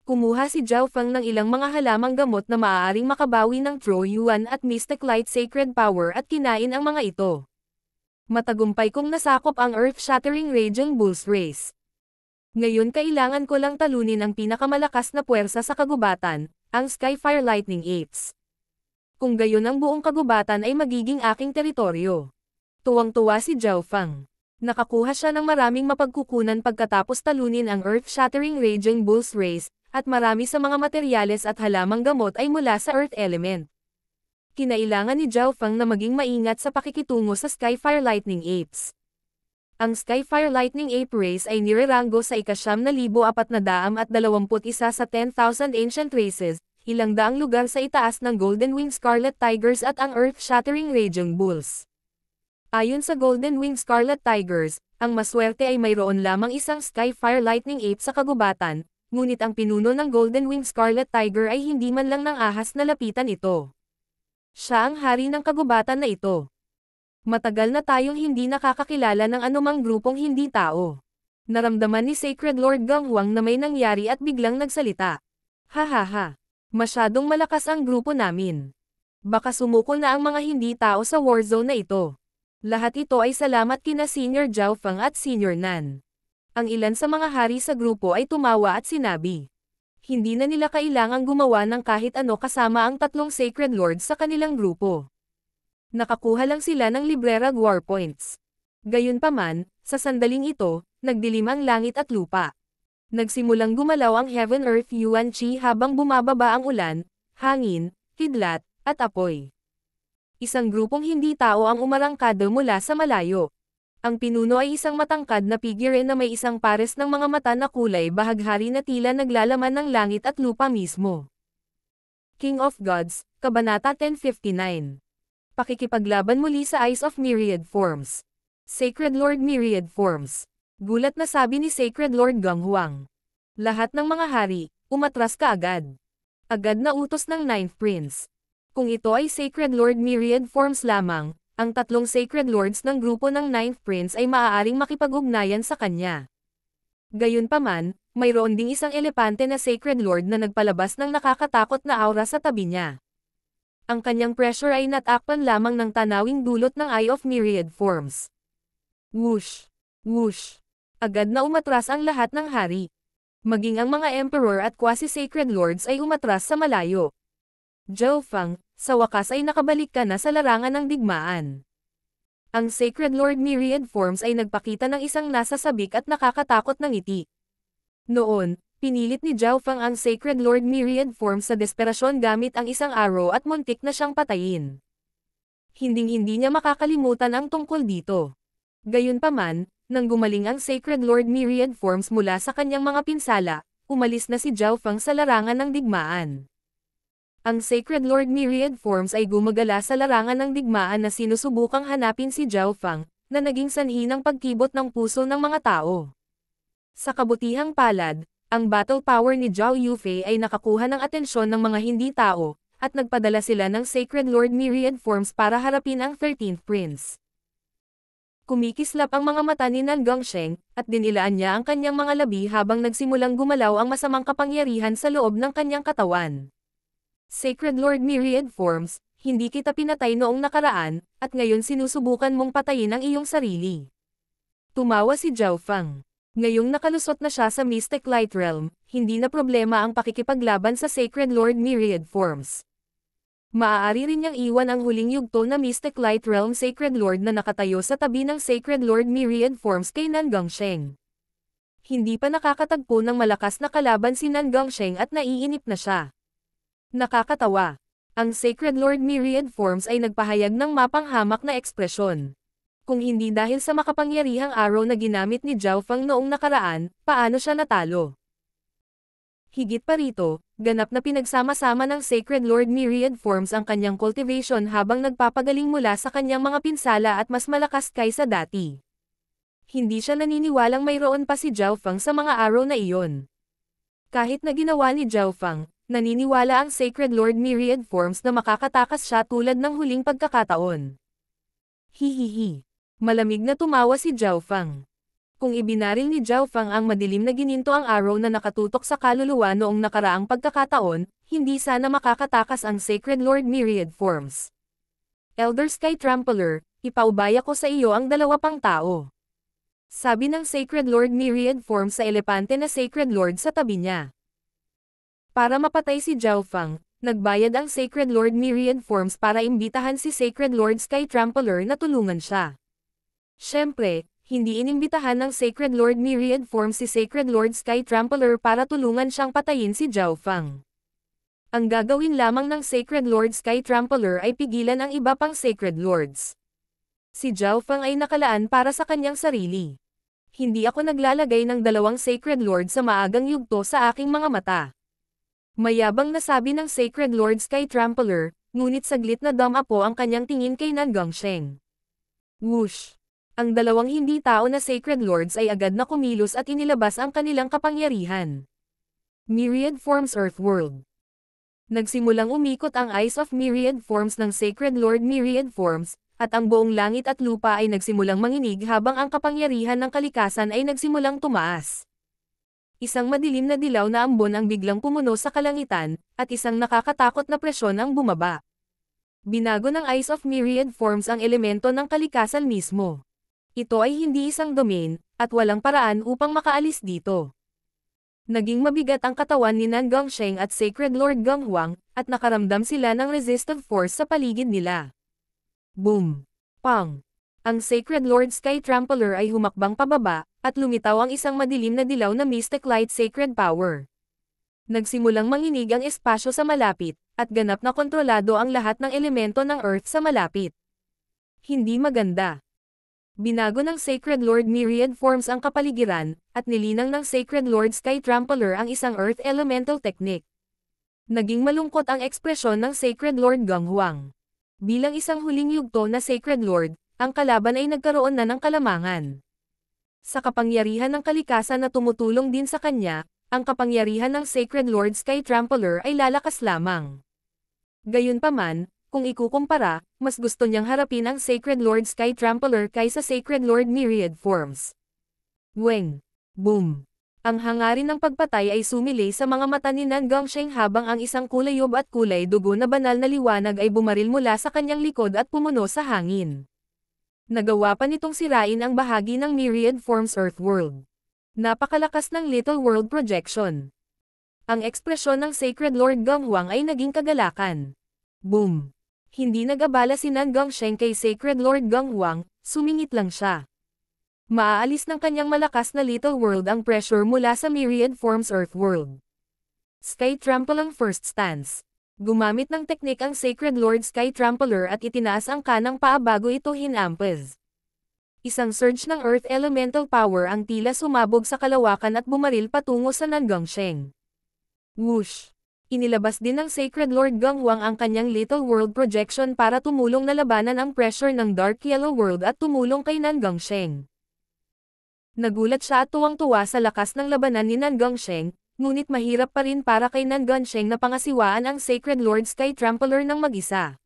Kumuha si Zhao Feng ng ilang mga halamang gamot na maaaring makabawi ng Tro Yuan at Mystic Light Sacred Power at kinain ang mga ito. Matagumpay kong nasakop ang Earth-Shattering Raging Bulls Race. Ngayon kailangan ko lang talunin ang pinakamalakas na puwersa sa kagubatan, ang Skyfire Lightning Apes. Kung gayon ang buong kagubatan ay magiging aking teritoryo. Tuwang-tuwa si Zhao Feng. Nakakuha siya ng maraming mapagkukunan pagkatapos talunin ang Earth-Shattering Raging Bulls Race, at marami sa mga materyales at halamang gamot ay mula sa Earth Element. Kinailangan ni Zhao Feng na maging maingat sa pakikitungo sa Skyfire Lightning Apes. Ang Skyfire Lightning Ape Race ay nireranggo sa 9,421 sa 10,000 Ancient Races, ilang daang lugar sa itaas ng Golden Winged Scarlet Tigers at ang Earth-Shattering Raging Bulls. Ayon sa Golden Winged Scarlet Tigers, ang maswerte ay mayroon lamang isang Skyfire Lightning Ape sa kagubatan, ngunit ang pinuno ng Golden Winged Scarlet Tiger ay hindi man lang ng ahas na lapitan ito. Siya ang hari ng kagubatan na ito. Matagal na tayong hindi nakakakilala ng anumang grupong hindi tao. Naramdaman ni Sacred Lord Gang Huang na may nangyari at biglang nagsalita. Hahaha. Masyadong malakas ang grupo namin. Baka sumuko na ang mga hindi tao sa warzone na ito. Lahat ito ay salamat kina Senior Zhao Feng at Senior Nan. Ang ilan sa mga hari sa grupo ay tumawa at sinabi. Hindi na nila kailangang gumawa ng kahit ano kasama ang tatlong Sacred Lords sa kanilang grupo. Nakakuha lang sila ng librerag war points. Gayunpaman, sa sandaling ito, nagdilim ang langit at lupa. Nagsimulang gumalaw ang Heaven Earth Yuan Qi habang bumababa ang ulan, hangin, kidlat, at apoy. Isang grupong hindi tao ang umarangkada mula sa malayo. Ang pinuno ay isang matangkad na figure na may isang pares ng mga mata na kulay bahaghari na tila naglalaman ng langit at lupa mismo. King of Gods, Kabanata 1059. Pakikipaglaban muli sa Eyes of Myriad Forms. Sacred Lord Myriad Forms. Gulat na sabi ni Sacred Lord Ganghuang. Lahat ng mga hari, umatras kaagad. Agad na utos ng Ninth Prince. Kung ito ay Sacred Lord Myriad Forms lamang, ang tatlong Sacred Lords ng grupo ng Ninth Prince ay maaaring makipag-ugnayan sa kanya. Gayunpaman, mayroon ding isang elepante na Sacred Lord na nagpalabas ng nakakatakot na aura sa tabi niya. Ang kanyang pressure ay natakpan lamang ng tanawing dulot ng Eye of Myriad Forms. Whoosh! Whoosh! Agad na umatras ang lahat ng hari. Maging ang mga Emperor at quasi-Sacred Lords ay umatras sa malayo. Zhao Fang, sa wakas ay nakabalik ka na sa larangan ng digmaan. Ang Sacred Lord Myriad Forms ay nagpakita ng isang nasa sabik at nakakatakot na ngiti. Noon, pinilit ni Zhao Fang ang Sacred Lord Myriad Forms sa desperasyon gamit ang isang arrow at muntik na siyang patayin. Hinding-hindi niya makakalimutan ang tungkol dito. Gayunpaman, nang gumaling ang Sacred Lord Myriad Forms mula sa kanyang mga pinsala, umalis na si Zhao Fang sa larangan ng digmaan. Ang Sacred Lord Myriad Forms ay gumagala sa larangan ng digmaan na sinusubukang hanapin si Zhao Fang, na naging sanhi ng pagkibot ng puso ng mga tao. Sa kabutihang palad, ang battle power ni Zhao Yufei ay nakakuha ng atensyon ng mga hindi tao, at nagpadala sila ng Sacred Lord Myriad Forms para harapin ang 13th Prince. Kumikislap ang mga mata ni Nan Gongsheng, at dinilaan niya ang kanyang mga labi habang nagsimulang gumalaw ang masamang kapangyarihan sa loob ng kanyang katawan. Sacred Lord Myriad Forms, hindi kita pinatay noong nakaraan, at ngayon sinusubukan mong patayin ang iyong sarili. Tumawa si Zhao Fang. Ngayong nakalusot na siya sa Mystic Light Realm, hindi na problema ang pakikipaglaban sa Sacred Lord Myriad Forms. Maaari rin niyang iwan ang huling yugto na Mystic Light Realm Sacred Lord na nakatayo sa tabi ng Sacred Lord Myriad Forms kay Nan Gongsheng. Hindi pa nakakatagpo ng malakas na kalaban si Nan Gongsheng at naiinip na siya. Nakakatawa. Ang Sacred Lord Myriad Forms ay nagpahayag ng mapanghamak na ekspresyon. Kung hindi dahil sa makapangyarihang arrow na ginamit ni Zhao Fang noong nakaraan, paano siya natalo? Higit pa rito, ganap na pinagsama-sama ng Sacred Lord Myriad Forms ang kanyang cultivation habang nagpapagaling mula sa kanyang mga pinsala at mas malakas kaysa dati. Hindi siya naniniwalang mayroon pa si Zhao Fang sa mga arrow na iyon. Kahit na ginawa ni Zhao Fang, naniniwala ang Sacred Lord Myriad Forms na makakatakas siya tulad ng huling pagkakataon. Hihihi. Malamig na tumawa si Zhao Fang. Kung ibinaril ni Zhao Fang ang madilim na gininto ang arrow na nakatutok sa kaluluwa noong nakaraang pagkakataon, hindi sana makakatakas ang Sacred Lord Myriad Forms. Elder Sky Trampler, ipaubaya ko sa iyo ang dalawa pang tao. Sabi ng Sacred Lord Myriad Forms sa elepante na Sacred Lord sa tabi niya. Para mapatay si Zhao Fang, nagbayad ang Sacred Lord Myriad Forms para imbitahan si Sacred Lord Sky Trampler na tulungan siya. Siyempre, hindi inimbitahan ng Sacred Lord Myriad Forms si Sacred Lord Sky Trampler para tulungan siyang patayin si Zhao Fang. Ang gagawin lamang ng Sacred Lord Sky Trampler ay pigilan ang iba pang Sacred Lords. Si Zhao Fang ay nakalaan para sa kanyang sarili. Hindi ako naglalagay ng dalawang Sacred Lord sa maagang yugto sa aking mga mata. Mayabang nasabi ng Sacred Lord Sky Trampler, ngunit saglit na dumapo ang kanyang tingin kay Nan Gongsheng. Whoosh! Ang dalawang hindi tao na Sacred Lords ay agad na kumilos at inilabas ang kanilang kapangyarihan. Myriad Forms Earthworld. Nagsimulang umikot ang Eyes of Myriad Forms ng Sacred Lord Myriad Forms, at ang buong langit at lupa ay nagsimulang manginig habang ang kapangyarihan ng kalikasan ay nagsimulang tumaas. Isang madilim na dilaw na ambon ang biglang pumuno sa kalangitan, at isang nakakatakot na presyon ang bumaba. Binago ng Eyes of Myriad Forms ang elemento ng kalikasan mismo. Ito ay hindi isang domain, at walang paraan upang makaalis dito. Naging mabigat ang katawan ni Nan Gongsheng at Sacred Lord Ganghuang, at nakaramdam sila ng resistive force sa paligid nila. Boom! Pang! Ang Sacred Lord Sky Trampler ay humakbang pababa, at lumitaw ang isang madilim na dilaw na Mystic Light Sacred Power. Nagsimulang manginig ang espasyo sa malapit, at ganap na kontrolado ang lahat ng elemento ng Earth sa malapit. Hindi maganda. Binago ng Sacred Lord Myriad Forms ang kapaligiran, at nilinang ng Sacred Lord Sky Trampler ang isang Earth Elemental Technique. Naging malungkot ang ekspresyon ng Sacred Lord Ganghuang. Bilang isang huling yugto na Sacred Lord, ang kalaban ay nagkaroon na ng kalamangan. Sa kapangyarihan ng kalikasan na tumutulong din sa kanya, ang kapangyarihan ng Sacred Lord Sky Trampler ay lalakas lamang. Gayunpaman, kung ikukumpara, mas gusto niyang harapin ang Sacred Lord Sky Trampler kaysa Sacred Lord Myriad Forms. Weng! Boom! Ang hangarin ng pagpatay ay sumilay sa mga mata ni Nan Gongsheng habang ang isang kulayob at kulay dugo na banal na liwanag ay bumaril mula sa kanyang likod at pumuno sa hangin. Nagawa pa nitong sirain ang bahagi ng Myriad Forms Earthworld. Napakalakas ng Little World Projection. Ang ekspresyon ng Sacred Lord Gonghuang ay naging kagalakan. Boom! Hindi nag-abala si Nan Gongsheng kay Sacred Lord Gonghuang, sumingit lang siya. Maaalis ng kanyang malakas na Little World ang pressure mula sa Myriad Forms Earthworld. Sky Trampler First Stance. Gumamit ng teknik ang Sacred Lord Sky Trampler at itinaas ang kanang paa bago ito hinampes. Isang surge ng Earth Elemental Power ang tila sumabog sa kalawakan at bumaril patungo sa Nan Gongsheng. Whoosh! Inilabas din ng Sacred Lord Gonghuang ang kanyang Little World Projection para tumulong na labanan ang pressure ng Dark Yellow World at tumulong kay Nan Gongsheng. Nagulat siya at tuwang-tuwa sa lakas ng labanan ni Nan Gongsheng, ngunit mahirap pa rin para kay Nan Gongsheng na pangasiwaan ang Sacred Lord Sky Trampler ng mag-isa.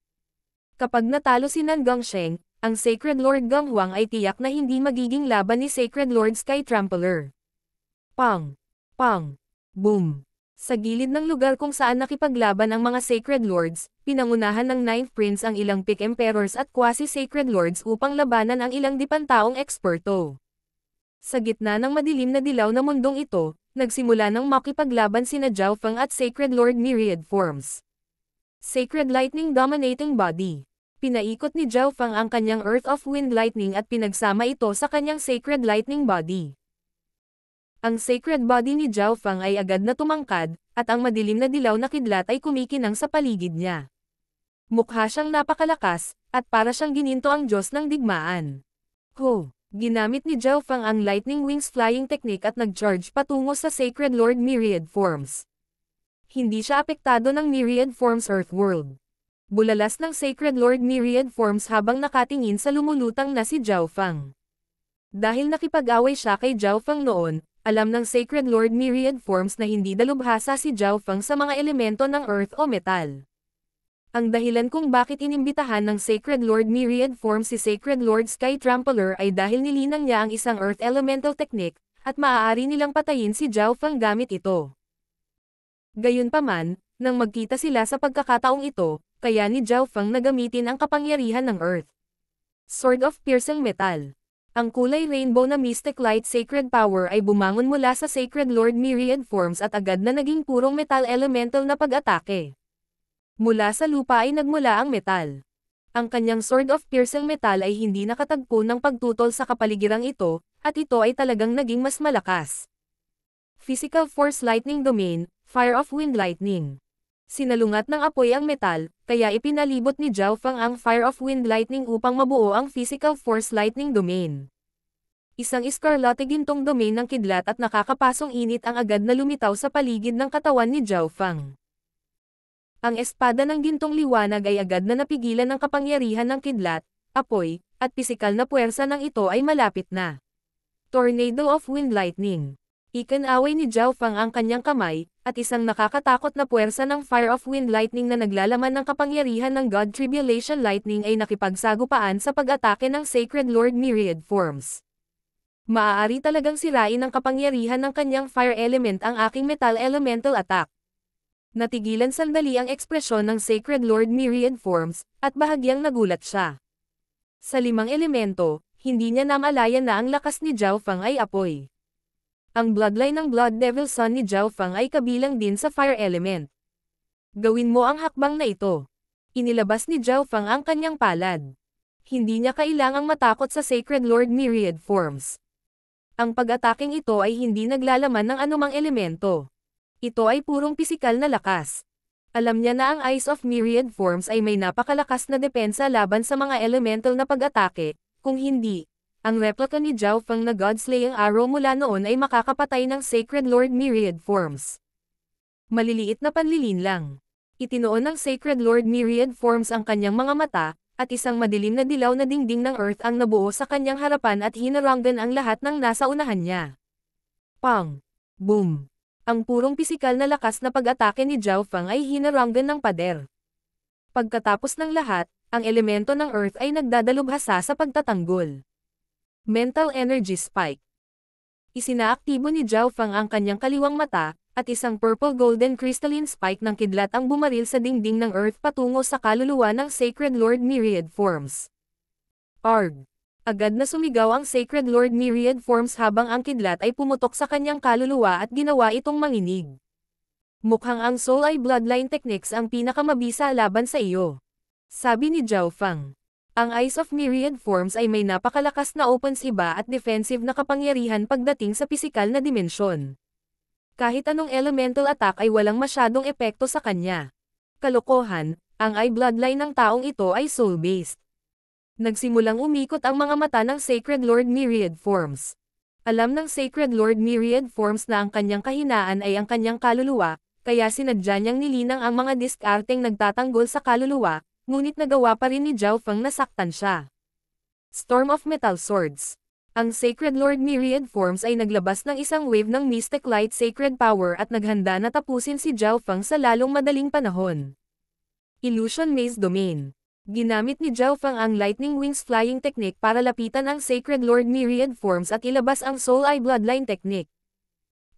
Kapag natalo si Nan Gongsheng, ang Sacred Lord Gonghuang ay tiyak na hindi magiging laban ni Sacred Lord Sky Trampler. Pang! Pang! Boom! Sa gilid ng lugar kung saan nakipaglaban ang mga Sacred Lords, pinangunahan ng Ninth Prince ang ilang Peak Emperors at Quasi-Sacred Lords upang labanan ang ilang dipantaong eksperto. Sa gitna ng madilim na dilaw na mundong ito, nagsimula ng makipaglaban sina Zhao Feng at Sacred Lord Myriad Forms. Sacred Lightning Dominating Body. Pinaikot ni Zhao Feng ang kanyang Earth of Wind Lightning at pinagsama ito sa kanyang Sacred Lightning Body. Ang Sacred Body ni Zhao Feng ay agad na tumangkad, at ang madilim na dilaw na kidlat ay kumikinang sa paligid niya. Mukha siyang napakalakas, at para siyang gininto ang Diyos ng digmaan. Ho! Ginamit ni Zhao Feng ang Lightning Wings Flying Technique at nag-charge patungo sa Sacred Lord Myriad Forms. Hindi siya apektado ng Myriad Forms Earthworld. Bulalas ng Sacred Lord Myriad Forms habang nakatingin sa lumulutang na si Zhao Feng. Dahil nakipag-away siya kay Zhao Feng noon, alam ng Sacred Lord Myriad Forms na hindi dalubhasa si Zhao Feng sa mga elemento ng Earth o Metal. Ang dahilan kung bakit inimbitahan ng Sacred Lord Myriad Forms si Sacred Lord Sky Trampler ay dahil nilinang niya ang isang Earth Elemental Technique, at maaari nilang patayin si Zhao Feng gamit ito. Gayunpaman, nang magkita sila sa pagkakataong ito, kaya ni Zhao Feng na gamitin ang kapangyarihan ng Earth. Sword of Piercing Metal. Ang kulay rainbow na Mystic Light Sacred Power ay bumangon mula sa Sacred Lord Myriad Forms at agad na naging purong metal elemental na pag-atake. Mula sa lupa ay nagmula ang metal. Ang kanyang Sword of Piercing Metal ay hindi nakatagpo ng pagtutol sa kapaligirang ito, at ito ay talagang naging mas malakas. Physical Force Lightning Domain, Fire of Wind Lightning. Sinalungat ng apoy ang metal, kaya ipinalibot ni Zhao Feng ang Fire of Wind Lightning upang mabuo ang Physical Force Lightning Domain. Isang iskarlate gintong domain ng kidlat at nakakapasong init ang agad na lumitaw sa paligid ng katawan ni Zhao Feng. Ang espada ng gintong liwanag ay agad na napigilan ng kapangyarihan ng kidlat, apoy, at pisikal na puwersa ng ito ay malapit na. Tornado of Wind Lightning. Ikinaway ni Zhao Feng ang kanyang kamay, at isang nakakatakot na puwersa ng Fire of Wind Lightning na naglalaman ng kapangyarihan ng God Tribulation Lightning ay nakipagsagupaan sa pag-atake ng Sacred Lord Myriad Forms. Maaari talagang sirain ng kapangyarihan ng kanyang fire element ang aking metal elemental attack. Natigilan sandali ang ekspresyon ng Sacred Lord Myriad Forms, at bahagyang nagulat siya. Sa limang elemento, hindi niya namalayan na ang lakas ni Zhao Feng ay apoy. Ang bloodline ng Blood Devil Son ni Zhao Feng ay kabilang din sa fire element. Gawin mo ang hakbang na ito. Inilabas ni Zhao Feng ang kanyang palad. Hindi niya kailangang matakot sa Sacred Lord Myriad Forms. Ang pag-ataking ito ay hindi naglalaman ng anumang elemento. Ito ay purong pisikal na lakas. Alam niya na ang Eyes of Myriad Forms ay may napakalakas na depensa laban sa mga elemental na pag-atake, kung hindi, ang replika ni Zhao Feng na God-slaying arrow mula noon ay makakapatay ng Sacred Lord Myriad Forms. Maliliit na panlilin lang. Itinuon ng Sacred Lord Myriad Forms ang kanyang mga mata, at isang madilim na dilaw na dingding ng Earth ang nabuo sa kanyang harapan at hinaranggan ang lahat ng nasa unahan niya. Pang! Boom! Ang purong pisikal na lakas na pag-atake ni Zhao Feng ay hinaranggan ng pader. Pagkatapos ng lahat, ang elemento ng Earth ay nagdadalubhasa sa pagtatanggol. Mental Energy Spike. Isinaaktibo ni Zhao Feng ang kanyang kaliwang mata, at isang purple golden crystalline spike ng kidlat ang bumaril sa dingding ng Earth patungo sa kaluluwa ng Sacred Lord Myriad Forms. Arg! Agad na sumigaw ang Sacred Lord Myriad Forms habang ang kidlat ay pumutok sa kanyang kaluluwa at ginawa itong manginig. Mukhang ang Soul Eye Bloodline Techniques ang pinakamabisa laban sa iyo. Sabi ni Zhao Feng. Ang Eyes of Myriad Forms ay may napakalakas na offensive at defensive na kapangyarihan pagdating sa pisikal na dimensyon. Kahit anong elemental attack ay walang masyadong epekto sa kanya. Kalokohan, ang eye bloodline ng taong ito ay soul-based. Nagsimulang umikot ang mga mata ng Sacred Lord Myriad Forms. Alam ng Sacred Lord Myriad Forms na ang kanyang kahinaan ay ang kanyang kaluluwa, kaya sinadya niyang nilinang ang mga diskarteng nagtatanggol sa kaluluwa, ngunit nagawa pa rin ni Zhao Feng na saktan siya. Storm of Metal Swords. Ang Sacred Lord Myriad Forms ay naglabas ng isang wave ng Mystic Light Sacred Power at naghanda na tapusin si Zhao Feng sa lalong madaling panahon. Illusion Maze Domain. Ginamit ni Zhao Feng ang Lightning Wings Flying Technique para lapitan ang Sacred Lord Myriad Forms at ilabas ang Soul Eye Bloodline Technique.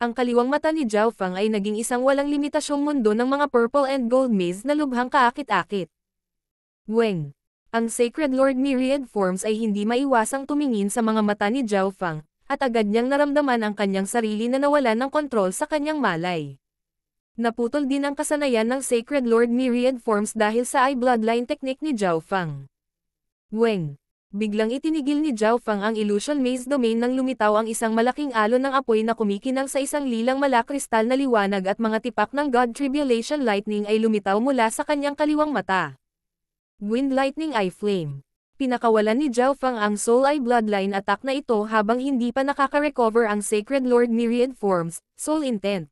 Ang kaliwang mata ni Zhao Feng ay naging isang walang limitasyong mundo ng mga purple and gold maze na lubhang kaakit-akit. Weng. Ang Sacred Lord Myriad Forms ay hindi maiwasang tumingin sa mga mata ni Zhao Feng, at agad niyang naramdaman ang kanyang sarili na nawalan ng kontrol sa kanyang malay. Naputol din ang kasanayan ng Sacred Lord Myriad Forms dahil sa Eye Bloodline Technique ni Zhao Feng. Weng. Biglang itinigil ni Zhao Feng ang Illusion Maze Domain nang lumitaw ang isang malaking alon ng apoy na kumikinang sa isang lilang malakristal na liwanag at mga tipak ng God Tribulation Lightning ay lumitaw mula sa kanyang kaliwang mata. Wind Lightning Eye Flame. Pinakawalan ni Zhao Feng ang Soul Eye Bloodline attack na ito habang hindi pa nakaka-recover ang Sacred Lord Myriad Forms, Soul Intent.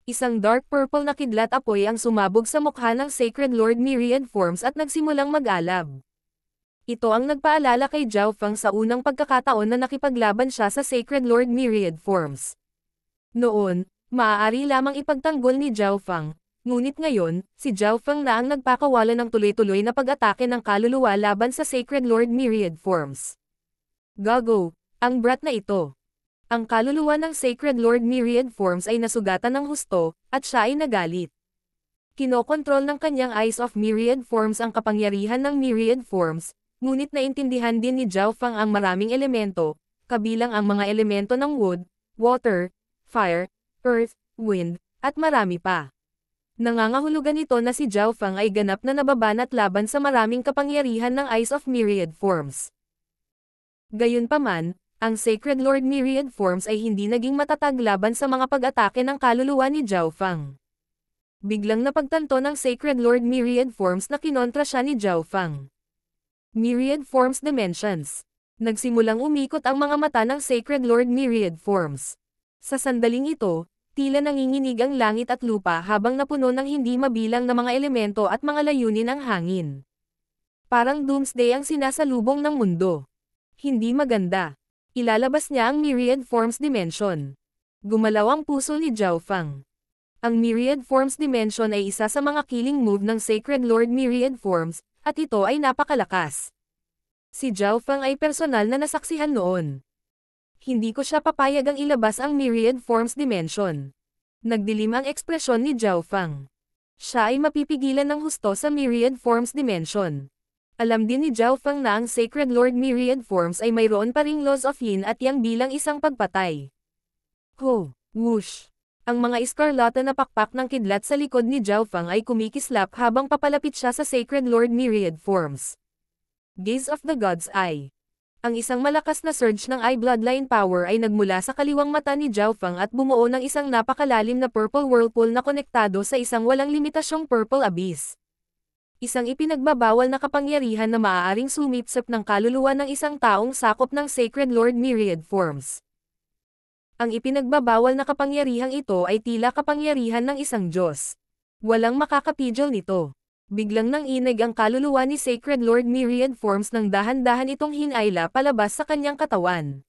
Isang dark purple na kidlat apoy ang sumabog sa mukha ng Sacred Lord Myriad Forms at nagsimulang mag-alab. Ito ang nagpaalala kay Zhao Feng sa unang pagkakataon na nakipaglaban siya sa Sacred Lord Myriad Forms. Noon, maaari lamang ipagtanggol ni Zhao Feng. Ngunit ngayon, si Zhao Feng na ang nagpakawala ng tuloy-tuloy na pag-atake ng kaluluwa laban sa Sacred Lord Myriad Forms. Gago, ang brat na ito. Ang kaluluwa ng Sacred Lord Myriad Forms ay nasugatan ng husto, at siya ay nagalit. Kinokontrol ng kanyang Eyes of Myriad Forms ang kapangyarihan ng Myriad Forms, ngunit naintindihan din ni Zhao Feng ang maraming elemento, kabilang ang mga elemento ng wood, water, fire, earth, wind, at marami pa. Nangangahulugan ito na si Zhao Feng ay ganap na nababanat laban sa maraming kapangyarihan ng Eyes of Myriad Forms. Gayunpaman, ang Sacred Lord Myriad Forms ay hindi naging matatag laban sa mga pag-atake ng kaluluwa ni Zhao Feng. Biglang napagtanto ng Sacred Lord Myriad Forms na kinontra siya ni Zhao Feng. Myriad Forms Dimensions. Nagsimulang umikot ang mga mata ng Sacred Lord Myriad Forms. Sa sandaling ito, tila nanginginig ang langit at lupa habang napuno ng hindi mabilang na mga elemento at mga layunin ang hangin. Parang doomsday ang sinasalubong ng mundo. Hindi maganda. Ilalabas niya ang Myriad Forms Dimension. Gumalaw ang puso ni Zhao Feng. Ang Myriad Forms Dimension ay isa sa mga killing move ng Sacred Lord Myriad Forms, at ito ay napakalakas. Si Zhao Feng ay personal na nasaksihan noon. Hindi ko siya papayagang ilabas ang Myriad Forms Dimension. Nagdilim ang ekspresyon ni Zhao Feng. Siya ay mapipigilan ng husto sa Myriad Forms Dimension. Alam din ni Zhao Feng na ang Sacred Lord Myriad Forms ay mayroon pa ring laws of yin at yang bilang isang pagpatay. Ho! Whoosh! Ang mga iskarlata na pakpak ng kidlat sa likod ni Zhao Feng ay kumikislap habang papalapit siya sa Sacred Lord Myriad Forms. Gaze of the God's Eye. Ang isang malakas na surge ng Eye Bloodline Power ay nagmula sa kaliwang mata ni Zhao Feng at bumuo ng isang napakalalim na purple whirlpool na konektado sa isang walang limitasyong purple abyss. Isang ipinagbabawal na kapangyarihan na maaaring sumipsip ng kaluluwa ng isang taong sakop ng Sacred Lord Myriad Forms. Ang ipinagbabawal na kapangyarihang ito ay tila kapangyarihan ng isang Diyos. Walang makakapigil nito. Biglang nanginig ang kaluluwa ni Sacred Lord Myriad Forms nang dahan-dahan itong hinayla palabas sa kanyang katawan.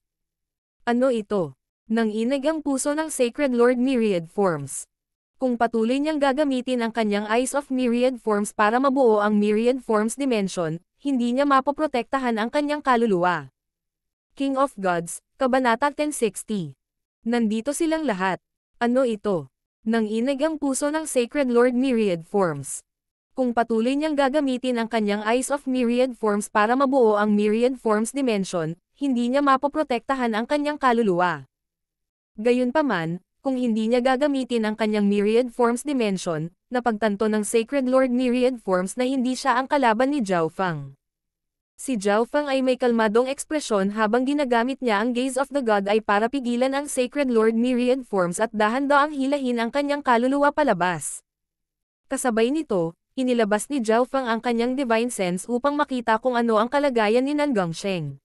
Ano ito? Nanginig ang puso ng Sacred Lord Myriad Forms. Kung patuloy niyang gagamitin ang kanyang Eyes of Myriad Forms para mabuo ang Myriad Forms Dimension, hindi niya mapoprotektahan ang kanyang kaluluwa. King of Gods, Kabanata 1060. Nandito silang lahat. Ano ito? Nanginig ang puso ng Sacred Lord Myriad Forms. Kung patuloy niyang gagamitin ang kanyang Eyes of Myriad Forms para mabuo ang Myriad Forms Dimension, hindi niya mapoprotektahan ang kanyang kaluluwa. Gayunpaman, kung hindi niya gagamitin ang kanyang Myriad Forms Dimension, napagtanto ng Sacred Lord Myriad Forms na hindi siya ang kalaban ni Zhao Fang. Si Zhao Fang ay may kalmadong ekspresyon habang ginagamit niya ang Gaze of the God Eye para pigilan ang Sacred Lord Myriad Forms at dahan-daang hilahin ang kanyang kaluluwa palabas. Kasabay nito, inilabas ni Zhao Fang ang kanyang Divine Sense upang makita kung ano ang kalagayan ni Nan Gongsheng.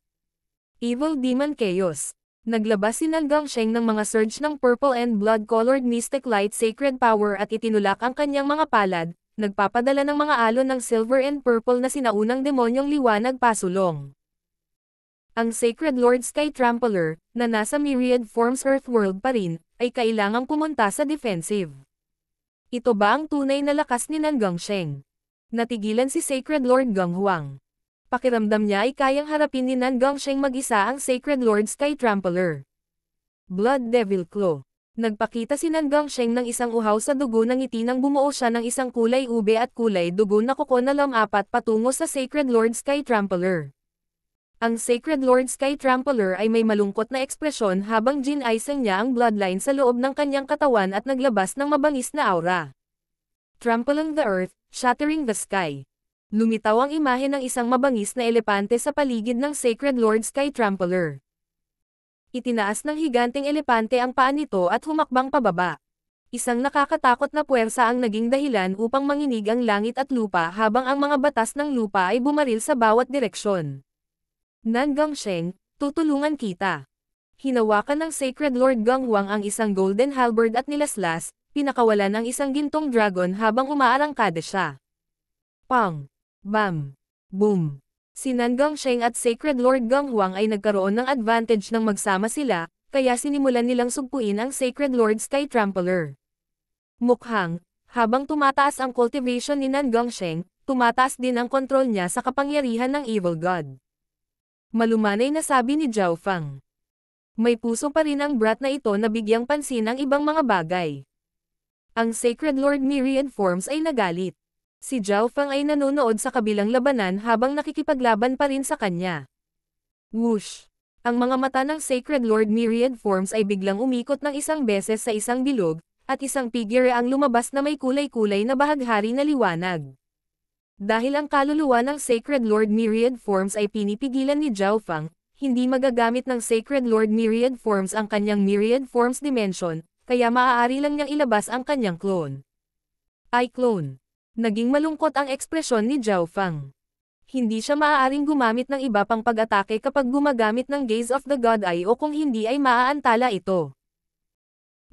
Evil Demon Chaos. Naglabas si Nan Gongsheng ng mga surge ng purple and blood-colored mystic light sacred power at itinulak ang kanyang mga palad, nagpapadala ng mga alon ng silver and purple na sinaunang demonyong liwanag pasulong. Ang Sacred Lord Sky Trampler, na nasa Myriad Forms Earthworld pa rin, ay kailangang pumunta sa defensive. Ito ba ang tunay na lakas ni Nan Gongsheng? Natigilan si Sacred Lord Gong Huang. Pakiramdam niya ay kayang harapin ni Nan Gongsheng mag-isa ang Sacred Lord Sky Trampler. Blood Devil Claw. Nagpakita si Nan Gongsheng ng isang uhaw sa dugo ng ngiti nang bumuo siya ng isang kulay ube at kulay dugo na kuko na lumapat patungo sa Sacred Lord Sky Trampler. Ang Sacred Lord Sky Trampler ay may malungkot na ekspresyon habang ginaisang niya ang bloodline sa loob ng kanyang katawan at naglabas ng mabangis na aura. Trampling the earth, shattering the sky. Lumitaw ang imahe ng isang mabangis na elepante sa paligid ng Sacred Lord Sky Trampler. Itinaas ng higanteng elepante ang paa nito at humakbang pababa. Isang nakakatakot na puwersa ang naging dahilan upang manginig ang langit at lupa habang ang mga batas ng lupa ay bumaril sa bawat direksyon. Nan Gongsheng, tutulungan kita. Hinawakan ng Sacred Lord Gong Huang ang isang golden halberd at nilaslas, pinakawalan ang isang gintong dragon habang umaarangkada siya. Pang! Bam! Boom! Si Nan Gongsheng at Sacred Lord Gong Huang ay nagkaroon ng advantage nang magsama sila, kaya sinimulan nilang sugpuin ang Sacred Lord Sky Trampler. Mukhang, habang tumataas ang cultivation ni Nan Gongsheng, tumataas din ang kontrol niya sa kapangyarihan ng Evil God. Malumanay na sabi ni Zhao Fang. May puso pa rin ang brat na ito na bigyang pansin ang ibang mga bagay. Ang Sacred Lord Myriad Forms ay nagalit. Si Zhao Fang ay nanonood sa kabilang labanan habang nakikipaglaban pa rin sa kanya. Whoosh! Ang mga mata ng Sacred Lord Myriad Forms ay biglang umikot ng isang beses sa isang bilog, at isang figure ang lumabas na may kulay-kulay na bahaghari na liwanag. Dahil ang kaluluwa ng Sacred Lord Myriad Forms ay pinipigilan ni Zhao Fang, hindi magagamit ng Sacred Lord Myriad Forms ang kanyang Myriad Forms Dimension, kaya maaari lang niyang ilabas ang kanyang clone. I-clone. Naging malungkot ang ekspresyon ni Zhao Fang. Hindi siya maaaring gumamit ng iba pang pag-atake kapag gumagamit ng Gaze of the God Eye o kung hindi ay maaantala ito.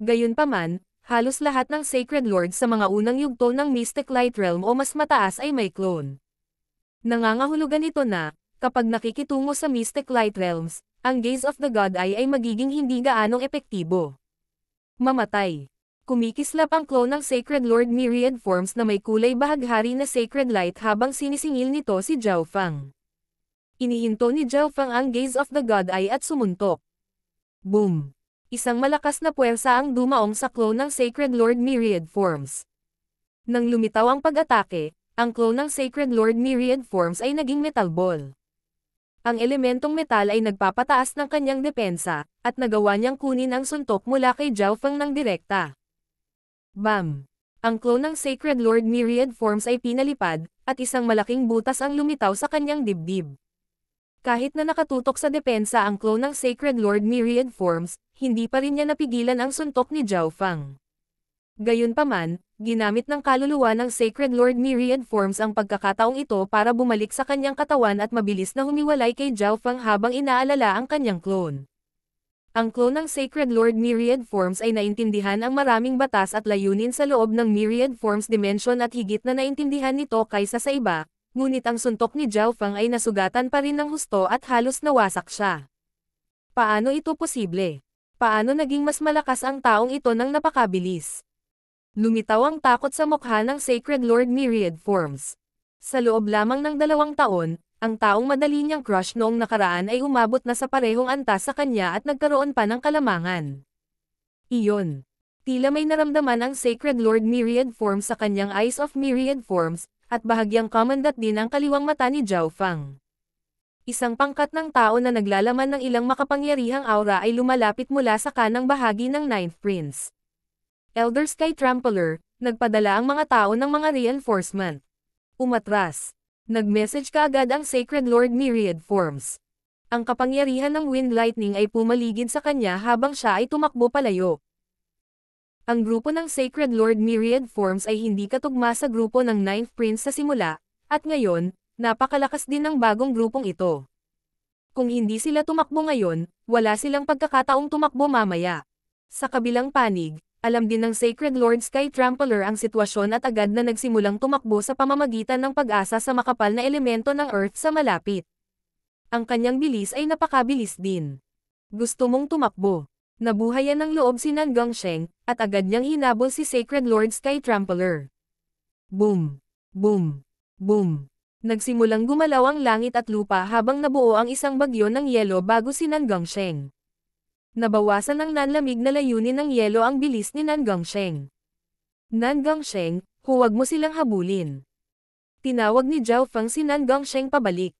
Gayunpaman, halos lahat ng Sacred Lords sa mga unang yugto ng Mystic Light Realm o mas mataas ay may clone. Nangangahulugan ito na, kapag nakikitungo sa Mystic Light Realms, ang Gaze of the God Eye ay magiging hindi gaanong epektibo. Mamatay. Kumikislap ang clone ng Sacred Lord Myriad Forms na may kulay bahaghari na Sacred Light habang sinisingil nito si Zhao Fang. Inihinto ni Zhao Fang ang Gaze of the God Eye at sumuntok. Boom! Isang malakas na puwersa ang dumaong sa clone ng Sacred Lord Myriad Forms. Nang lumitaw ang pag-atake, ang clone ng Sacred Lord Myriad Forms ay naging metal ball. Ang elementong metal ay nagpapataas ng kanyang depensa, at nagawa niyang kunin ang suntok mula kay Zhao Fang ng direkta. Bam! Ang clone ng Sacred Lord Myriad Forms ay pinalipad, at isang malaking butas ang lumitaw sa kanyang dibdib. Kahit na nakatutok sa depensa ang clone ng Sacred Lord Myriad Forms, hindi pa rin niya napigilan ang suntok ni Zhao Fang. Gayunpaman, ginamit ng kaluluwa ng Sacred Lord Myriad Forms ang pagkakataong ito para bumalik sa kanyang katawan at mabilis na humiwalay kay Zhao Fang habang inaalala ang kanyang clone. Ang clone ng Sacred Lord Myriad Forms ay naintindihan ang maraming batas at layunin sa loob ng Myriad Forms Dimension at higit na naintindihan nito kaysa sa iba, ngunit ang suntok ni Zhao Feng ay nasugatan pa rin ng husto at halos nawasak siya. Paano ito posible? Paano naging mas malakas ang taong ito nang napakabilis? Lumitaw ang takot sa mukha ng Sacred Lord Myriad Forms. Sa loob lamang ng 2 taon, ang taong madali niyang crush noong nakaraan ay umabot na sa parehong antas sa kanya at nagkaroon pa ng kalamangan. Iyon. Tila may naramdaman ang Sacred Lord Myriad Forms sa kanyang Eyes of Myriad Forms, at bahagyang kamandat din ang kaliwang mata ni Zhao Feng. Isang pangkat ng tao na naglalaman ng ilang makapangyarihang aura ay lumalapit mula sa kanang bahagi ng Ninth Prince. Elder Sky Trampler, nagpadala ang mga tao ng mga reinforcement. Umatras. Nag-message kaagad ang Sacred Lord Myriad Forms. Ang kapangyarihan ng Wind Lightning ay pumaligid sa kanya habang siya ay tumakbo palayo. Ang grupo ng Sacred Lord Myriad Forms ay hindi katugma sa grupo ng Ninth Prince sa simula, at ngayon, napakalakas din ng bagong grupong ito. Kung hindi sila tumakbo ngayon, wala silang pagkakataong tumakbo mamaya. Sa kabilang panig, alam din ng Sacred Lord Sky Trampler ang sitwasyon at agad na nagsimulang tumakbo sa pamamagitan ng pag-asa sa makapal na elemento ng Earth sa malapit. Ang kanyang bilis ay napakabilis din. Gusto mong tumakbo. Nabuhayan ng loob si Nan Gongsheng, at agad niyang hinabol si Sacred Lord Sky Trampler. Boom! Boom! Boom! Nagsimulang gumalaw ang langit at lupa habang nabuo ang isang bagyo ng yelo bago si Nan Gongsheng. Nabawasan ng nanlamig na layunin ng yelo ang bilis ni Nan Gongsheng. Nan Gongsheng, huwag mo silang habulin. Tinawag ni Zhao Feng si Nan Gongsheng pabalik.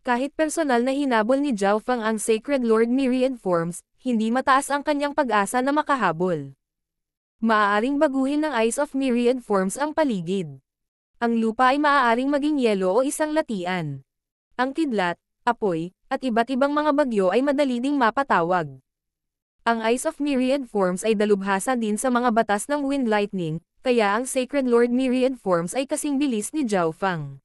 Kahit personal na hinabol ni Zhao Feng ang Sacred Lord Myriad Forms, hindi mataas ang kanyang pag-asa na makahabol. Maaaring baguhin ng Eyes of Myriad Forms ang paligid. Ang lupa ay maaaring maging yelo o isang latian. Ang kidlat, apoy, at iba't ibang mga bagyo ay madali ding mapatawag. Ang Eyes of Myriad Forms ay dalubhasa din sa mga batas ng Wind Lightning, kaya ang Sacred Lord Myriad Forms ay kasing bilis ni Zhao Feng.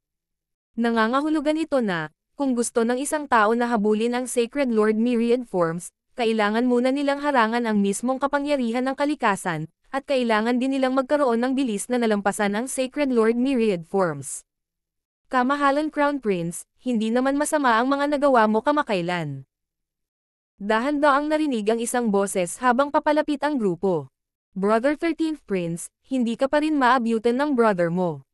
Nangangahulugan ito na, kung gusto ng isang tao na habulin ang Sacred Lord Myriad Forms, kailangan muna nilang harangan ang mismong kapangyarihan ng kalikasan, at kailangan din nilang magkaroon ng bilis na nalampasan ang Sacred Lord Myriad Forms. Kamahalan Crown Prince, hindi naman masama ang mga nagawa mo kamakailan. Dahan-daang narinig ang isang boses habang papalapit ang grupo. Brother 13th Prince, hindi ka pa rin maabutan ng brother mo.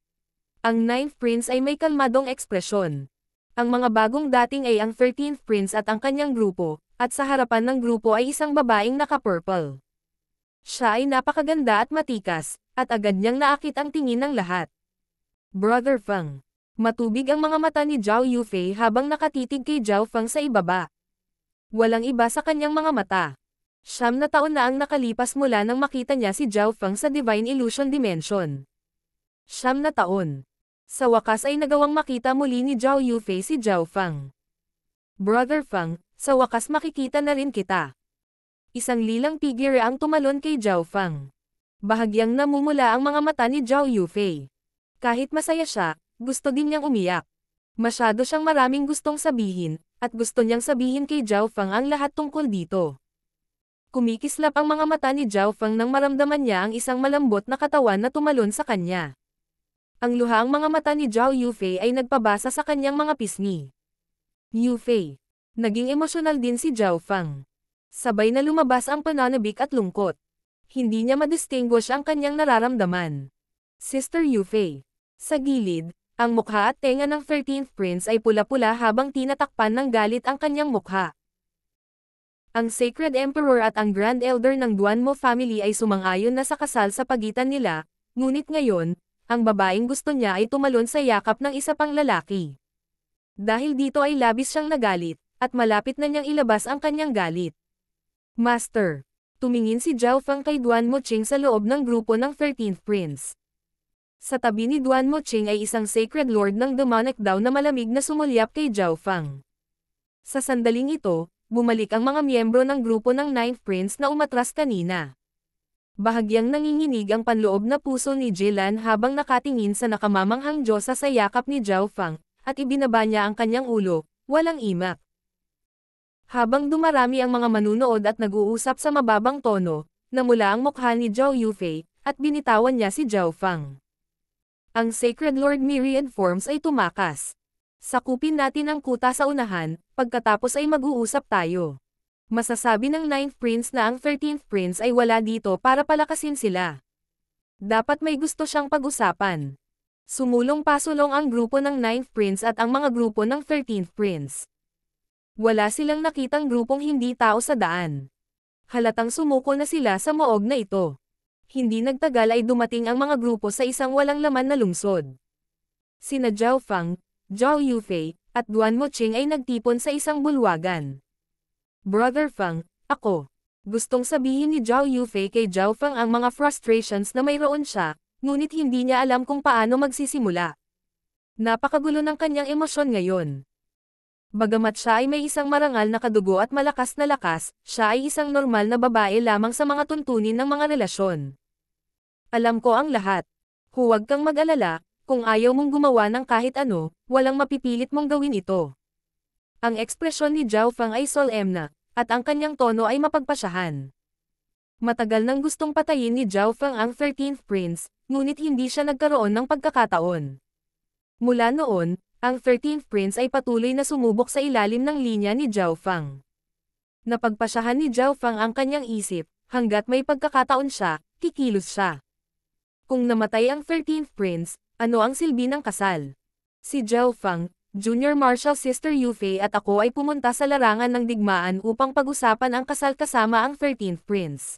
Ang 9th Prince ay may kalmadong ekspresyon. Ang mga bagong dating ay ang 13th Prince at ang kanyang grupo, at sa harapan ng grupo ay isang babaeng naka-purple. Siya ay napakaganda at matikas, at agad niyang naakit ang tingin ng lahat. Brother Feng. Matubig ang mga mata ni Zhao Yufei habang nakatitig kay Zhao Feng sa ibaba. Walang iba sa kanyang mga mata. 9 na taon na ang nakalipas mula nang makita niya si Zhao Feng sa Divine Illusion Dimension. 9 na taon. Sa wakas ay nagawang makita muli ni Zhao Yufei si Zhao Feng. Brother Feng, sa wakas makikita na rin kita. Isang lilang figure ang tumalon kay Zhao Feng. Bahagyang namumula ang mga mata ni Zhao Yufei. Kahit masaya siya, gusto din niyang umiyak. Masyado siyang maraming gustong sabihin, at gusto niyang sabihin kay Zhao Feng ang lahat tungkol dito. Kumikislap ang mga mata ni Zhao Feng nang maramdaman niya ang isang malambot na katawan na tumalon sa kanya. Ang luhaang mga mata ni Zhao Yufei ay nagpabasa sa kanyang mga pisngi. Yufei. Naging emosyonal din si Zhao Feng. Sabay na lumabas ang pananabik at lungkot. Hindi niya madistinguish ang kanyang nararamdaman. Sister Yufei. Sa gilid, ang mukha at tenga ng 13th Prince ay pula-pula habang tinatakpan ng galit ang kanyang mukha. Ang Sacred Emperor at ang Grand Elder ng Duanmo family ay sumang-ayon na sa kasal sa pagitan nila, ngunit ngayon, ang babaeng gusto niya ay tumalon sa yakap ng isa pang lalaki. Dahil dito ay labis siyang nagalit, at malapit na niyang ilabas ang kanyang galit. Master. Tumingin si Zhao Feng kay Duanmo Qing sa loob ng grupo ng 13th Prince. Sa tabi ni Duanmo Qing ay isang Sacred Lord ng Demonic Dao na malamig na sumulyap kay Zhao Feng. Sa sandaling ito, bumalik ang mga miyembro ng grupo ng 9th Prince na umatras kanina. Bahagyang nanginginig ang panloob na puso ni Jilan habang nakatingin sa nakamamanghang Diyosa sa yakap ni Zhao Feng, at ibinaba niya ang kanyang ulo, walang imak. Habang dumarami ang mga manunood at nag-uusap sa mababang tono, namula ang mukha ni Zhao Yufei, at binitawan niya si Zhao Fang. Ang Sacred Lord Myriad Forms ay tumakas. Sakupin natin ang kuta sa unahan, pagkatapos ay mag-uusap tayo. Masasabi ng 9th Prince na ang 13th Prince ay wala dito para palakasin sila. Dapat may gusto siyang pag-usapan. Sumulong-pasulong ang grupo ng 9th Prince at ang mga grupo ng 13th Prince. Wala silang nakitang grupong hindi tao sa daan. Halatang sumuko na sila sa moog na ito. Hindi nagtagal ay dumating ang mga grupo sa isang walang laman na lungsod. Sina Zhao Fang, Zhao Yufei, at Duan Moqing ay nagtipon sa isang bulwagan. Brother Fang, ako. Gustong sabihin ni Zhao Yufei kay Zhao Fang ang mga frustrations na mayroon siya, ngunit hindi niya alam kung paano magsisimula. Napakagulo ng kanyang emosyon ngayon. Bagamat siya ay may isang marangal na kadugo at malakas na lakas, siya ay isang normal na babae lamang sa mga tuntunin ng mga relasyon. Alam ko ang lahat. Huwag kang mag-alala, kung ayaw mong gumawa ng kahit ano, walang mapipilit mong gawin ito. Ang ekspresyon ni Zhao Fang ay solemna, at ang kanyang tono ay mapagpasyahan. Matagal nang gustong patayin ni Zhao Fang ang 13th Prince, ngunit hindi siya nagkaroon ng pagkakataon. Mula noon, ang 13th Prince ay patuloy na sumubok sa ilalim ng linya ni Zhao Fang. Napagpasyahan ni Zhao Fang ang kanyang isip, hanggat may pagkakataon siya, kikilos siya. Kung namatay ang 13th Prince, ano ang silbi ng kasal? Si Zhao Fang, Junior Marshal Sister Yufei at ako ay pumunta sa larangan ng digmaan upang pag-usapan ang kasal kasama ang 13th Prince.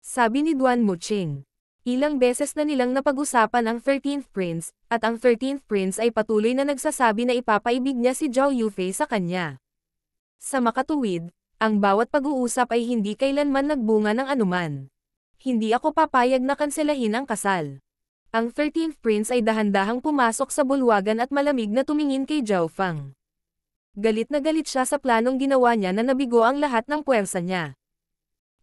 Sabi ni Duan Moqing. Ilang beses na nilang napag-usapan ang 13th Prince, at ang 13th Prince ay patuloy na nagsasabi na ipapaibig niya si Zhao Yufei sa kanya. Sa makatuwid, ang bawat pag-uusap ay hindi kailanman nagbunga ng anuman. Hindi ako papayag na kanselahin ang kasal. Ang 13th Prince ay dahan-dahang pumasok sa bulwagan at malamig na tumingin kay Zhao Fang. Galit na galit siya sa planong ginawa niya na nabigo ang lahat ng puwersa niya.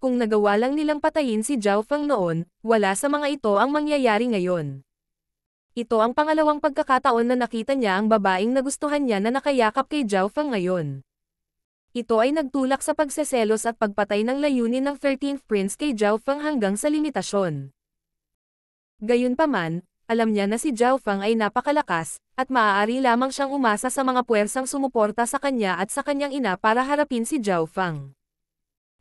Kung nagawa lang nilang patayin si Zhao Fang noon, wala sa mga ito ang mangyayari ngayon. Ito ang pangalawang pagkakataon na nakita niya ang babaeng nagustuhan niya na nakayakap kay Zhao Fang ngayon. Ito ay nagtulak sa pagseselos at pagpatay ng layunin ng 13th Prince kay Zhao Fang hanggang sa limitasyon. Gayunpaman, alam niya na si Zhao Fang ay napakalakas, at maaari lamang siyang umasa sa mga puwersang sumuporta sa kanya at sa kanyang ina para harapin si Zhao Fang.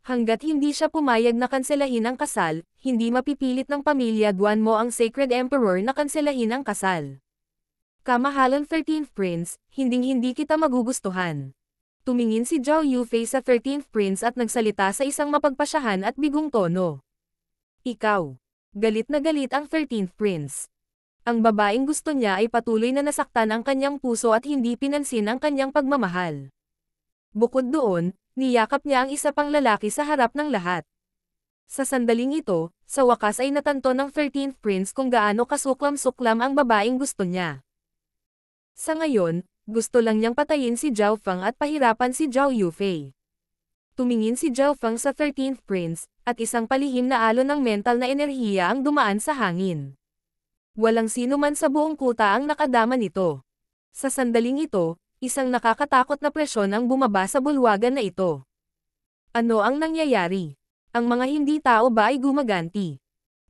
Hanggat hindi siya pumayag na kanselahin ang kasal, hindi mapipilit ng pamilya Duan Mo ang Sacred Emperor na kanselahin ang kasal. Kamahalan 13th Prince, hinding-hindi kita magugustuhan. Tumingin si Zhao Yufei sa 13th Prince at nagsalita sa isang mapagpasyahan at bigong tono. Ikaw. Galit na galit ang 13th Prince. Ang babaeng gusto niya ay patuloy na nasaktan ang kanyang puso at hindi pinansin ang kanyang pagmamahal. Bukod doon, niyakap niya ang isa pang lalaki sa harap ng lahat. Sa sandaling ito, sa wakas ay natanto ng 13th Prince kung gaano kasuklam-suklam ang babaeng gusto niya. Sa ngayon, gusto lang niyang patayin si Zhao Fang at pahirapan si Zhao Yufei. Tumingin si Zhao Fang sa 13th Prince, at isang palihim na alon ng mental na enerhiya ang dumaan sa hangin. Walang sino man sa buong kuta ang nakadama nito. Sa sandaling ito, isang nakakatakot na presyon ang bumaba sa bulwagan na ito. Ano ang nangyayari? Ang mga hindi tao ba ay gumaganti?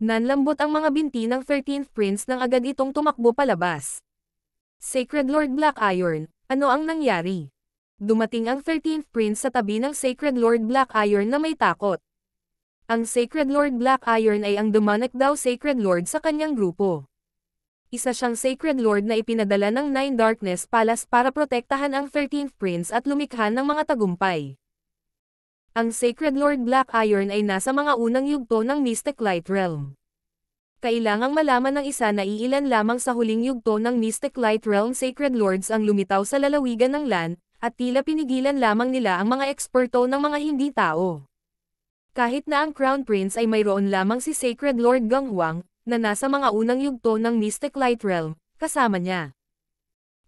Nanlambot ang mga binti ng 13th Prince nang agad itong tumakbo palabas. Sacred Lord Blackiron, ano ang nangyari? Dumating ang 13th Prince sa tabi ng Sacred Lord Blackiron na may takot. Ang Sacred Lord Blackiron ay ang demonic daw Sacred Lord sa kanyang grupo. Isa siyang Sacred Lord na ipinadala ng Nine Darkness Palace para protektahan ang 13th Prince at lumikha ng mga tagumpay. Ang Sacred Lord Blackiron ay nasa mga unang yugto ng Mystic Light Realm. Kailangang malaman ng isa na iilan lamang sa huling yugto ng Mystic Light Realm Sacred Lords ang lumitaw sa lalawigan ng LAN, at tila pinigilan lamang nila ang mga eksperto ng mga hindi tao. Kahit na ang Crown Prince ay mayroon lamang si Sacred Lord Gang Huang, na nasa mga unang yugto ng Mystic Light Realm, kasama niya.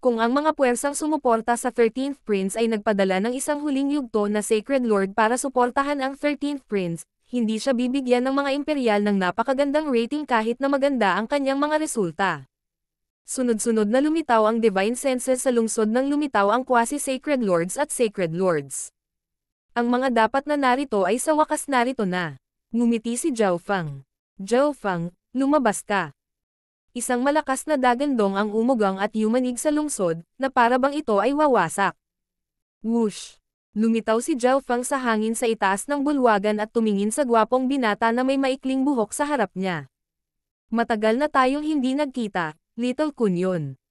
Kung ang mga puwersang sumuporta sa 13th Prince ay nagpadala ng isang huling yugto na Sacred Lord para suportahan ang 13th Prince, hindi siya bibigyan ng mga imperial ng napakagandang rating kahit na maganda ang kanyang mga resulta. Sunod-sunod na lumitaw ang Divine Senses sa lungsod ng lumitaw ang quasi-Sacred Lords at Sacred Lords. Ang mga dapat na narito ay sa wakas narito na. Ngumiti si Zhao Fang. Zhao Fang, lumabas ka. Isang malakas na dagandong ang umugang at yumanig sa lungsod, na para bang ito ay wawasak. Whoosh! Lumitaw si Zhao Fang sa hangin sa itaas ng bulwagan at tumingin sa gwapong binata na may maikling buhok sa harap niya. Matagal na tayong hindi nagkita, Little Kunyon.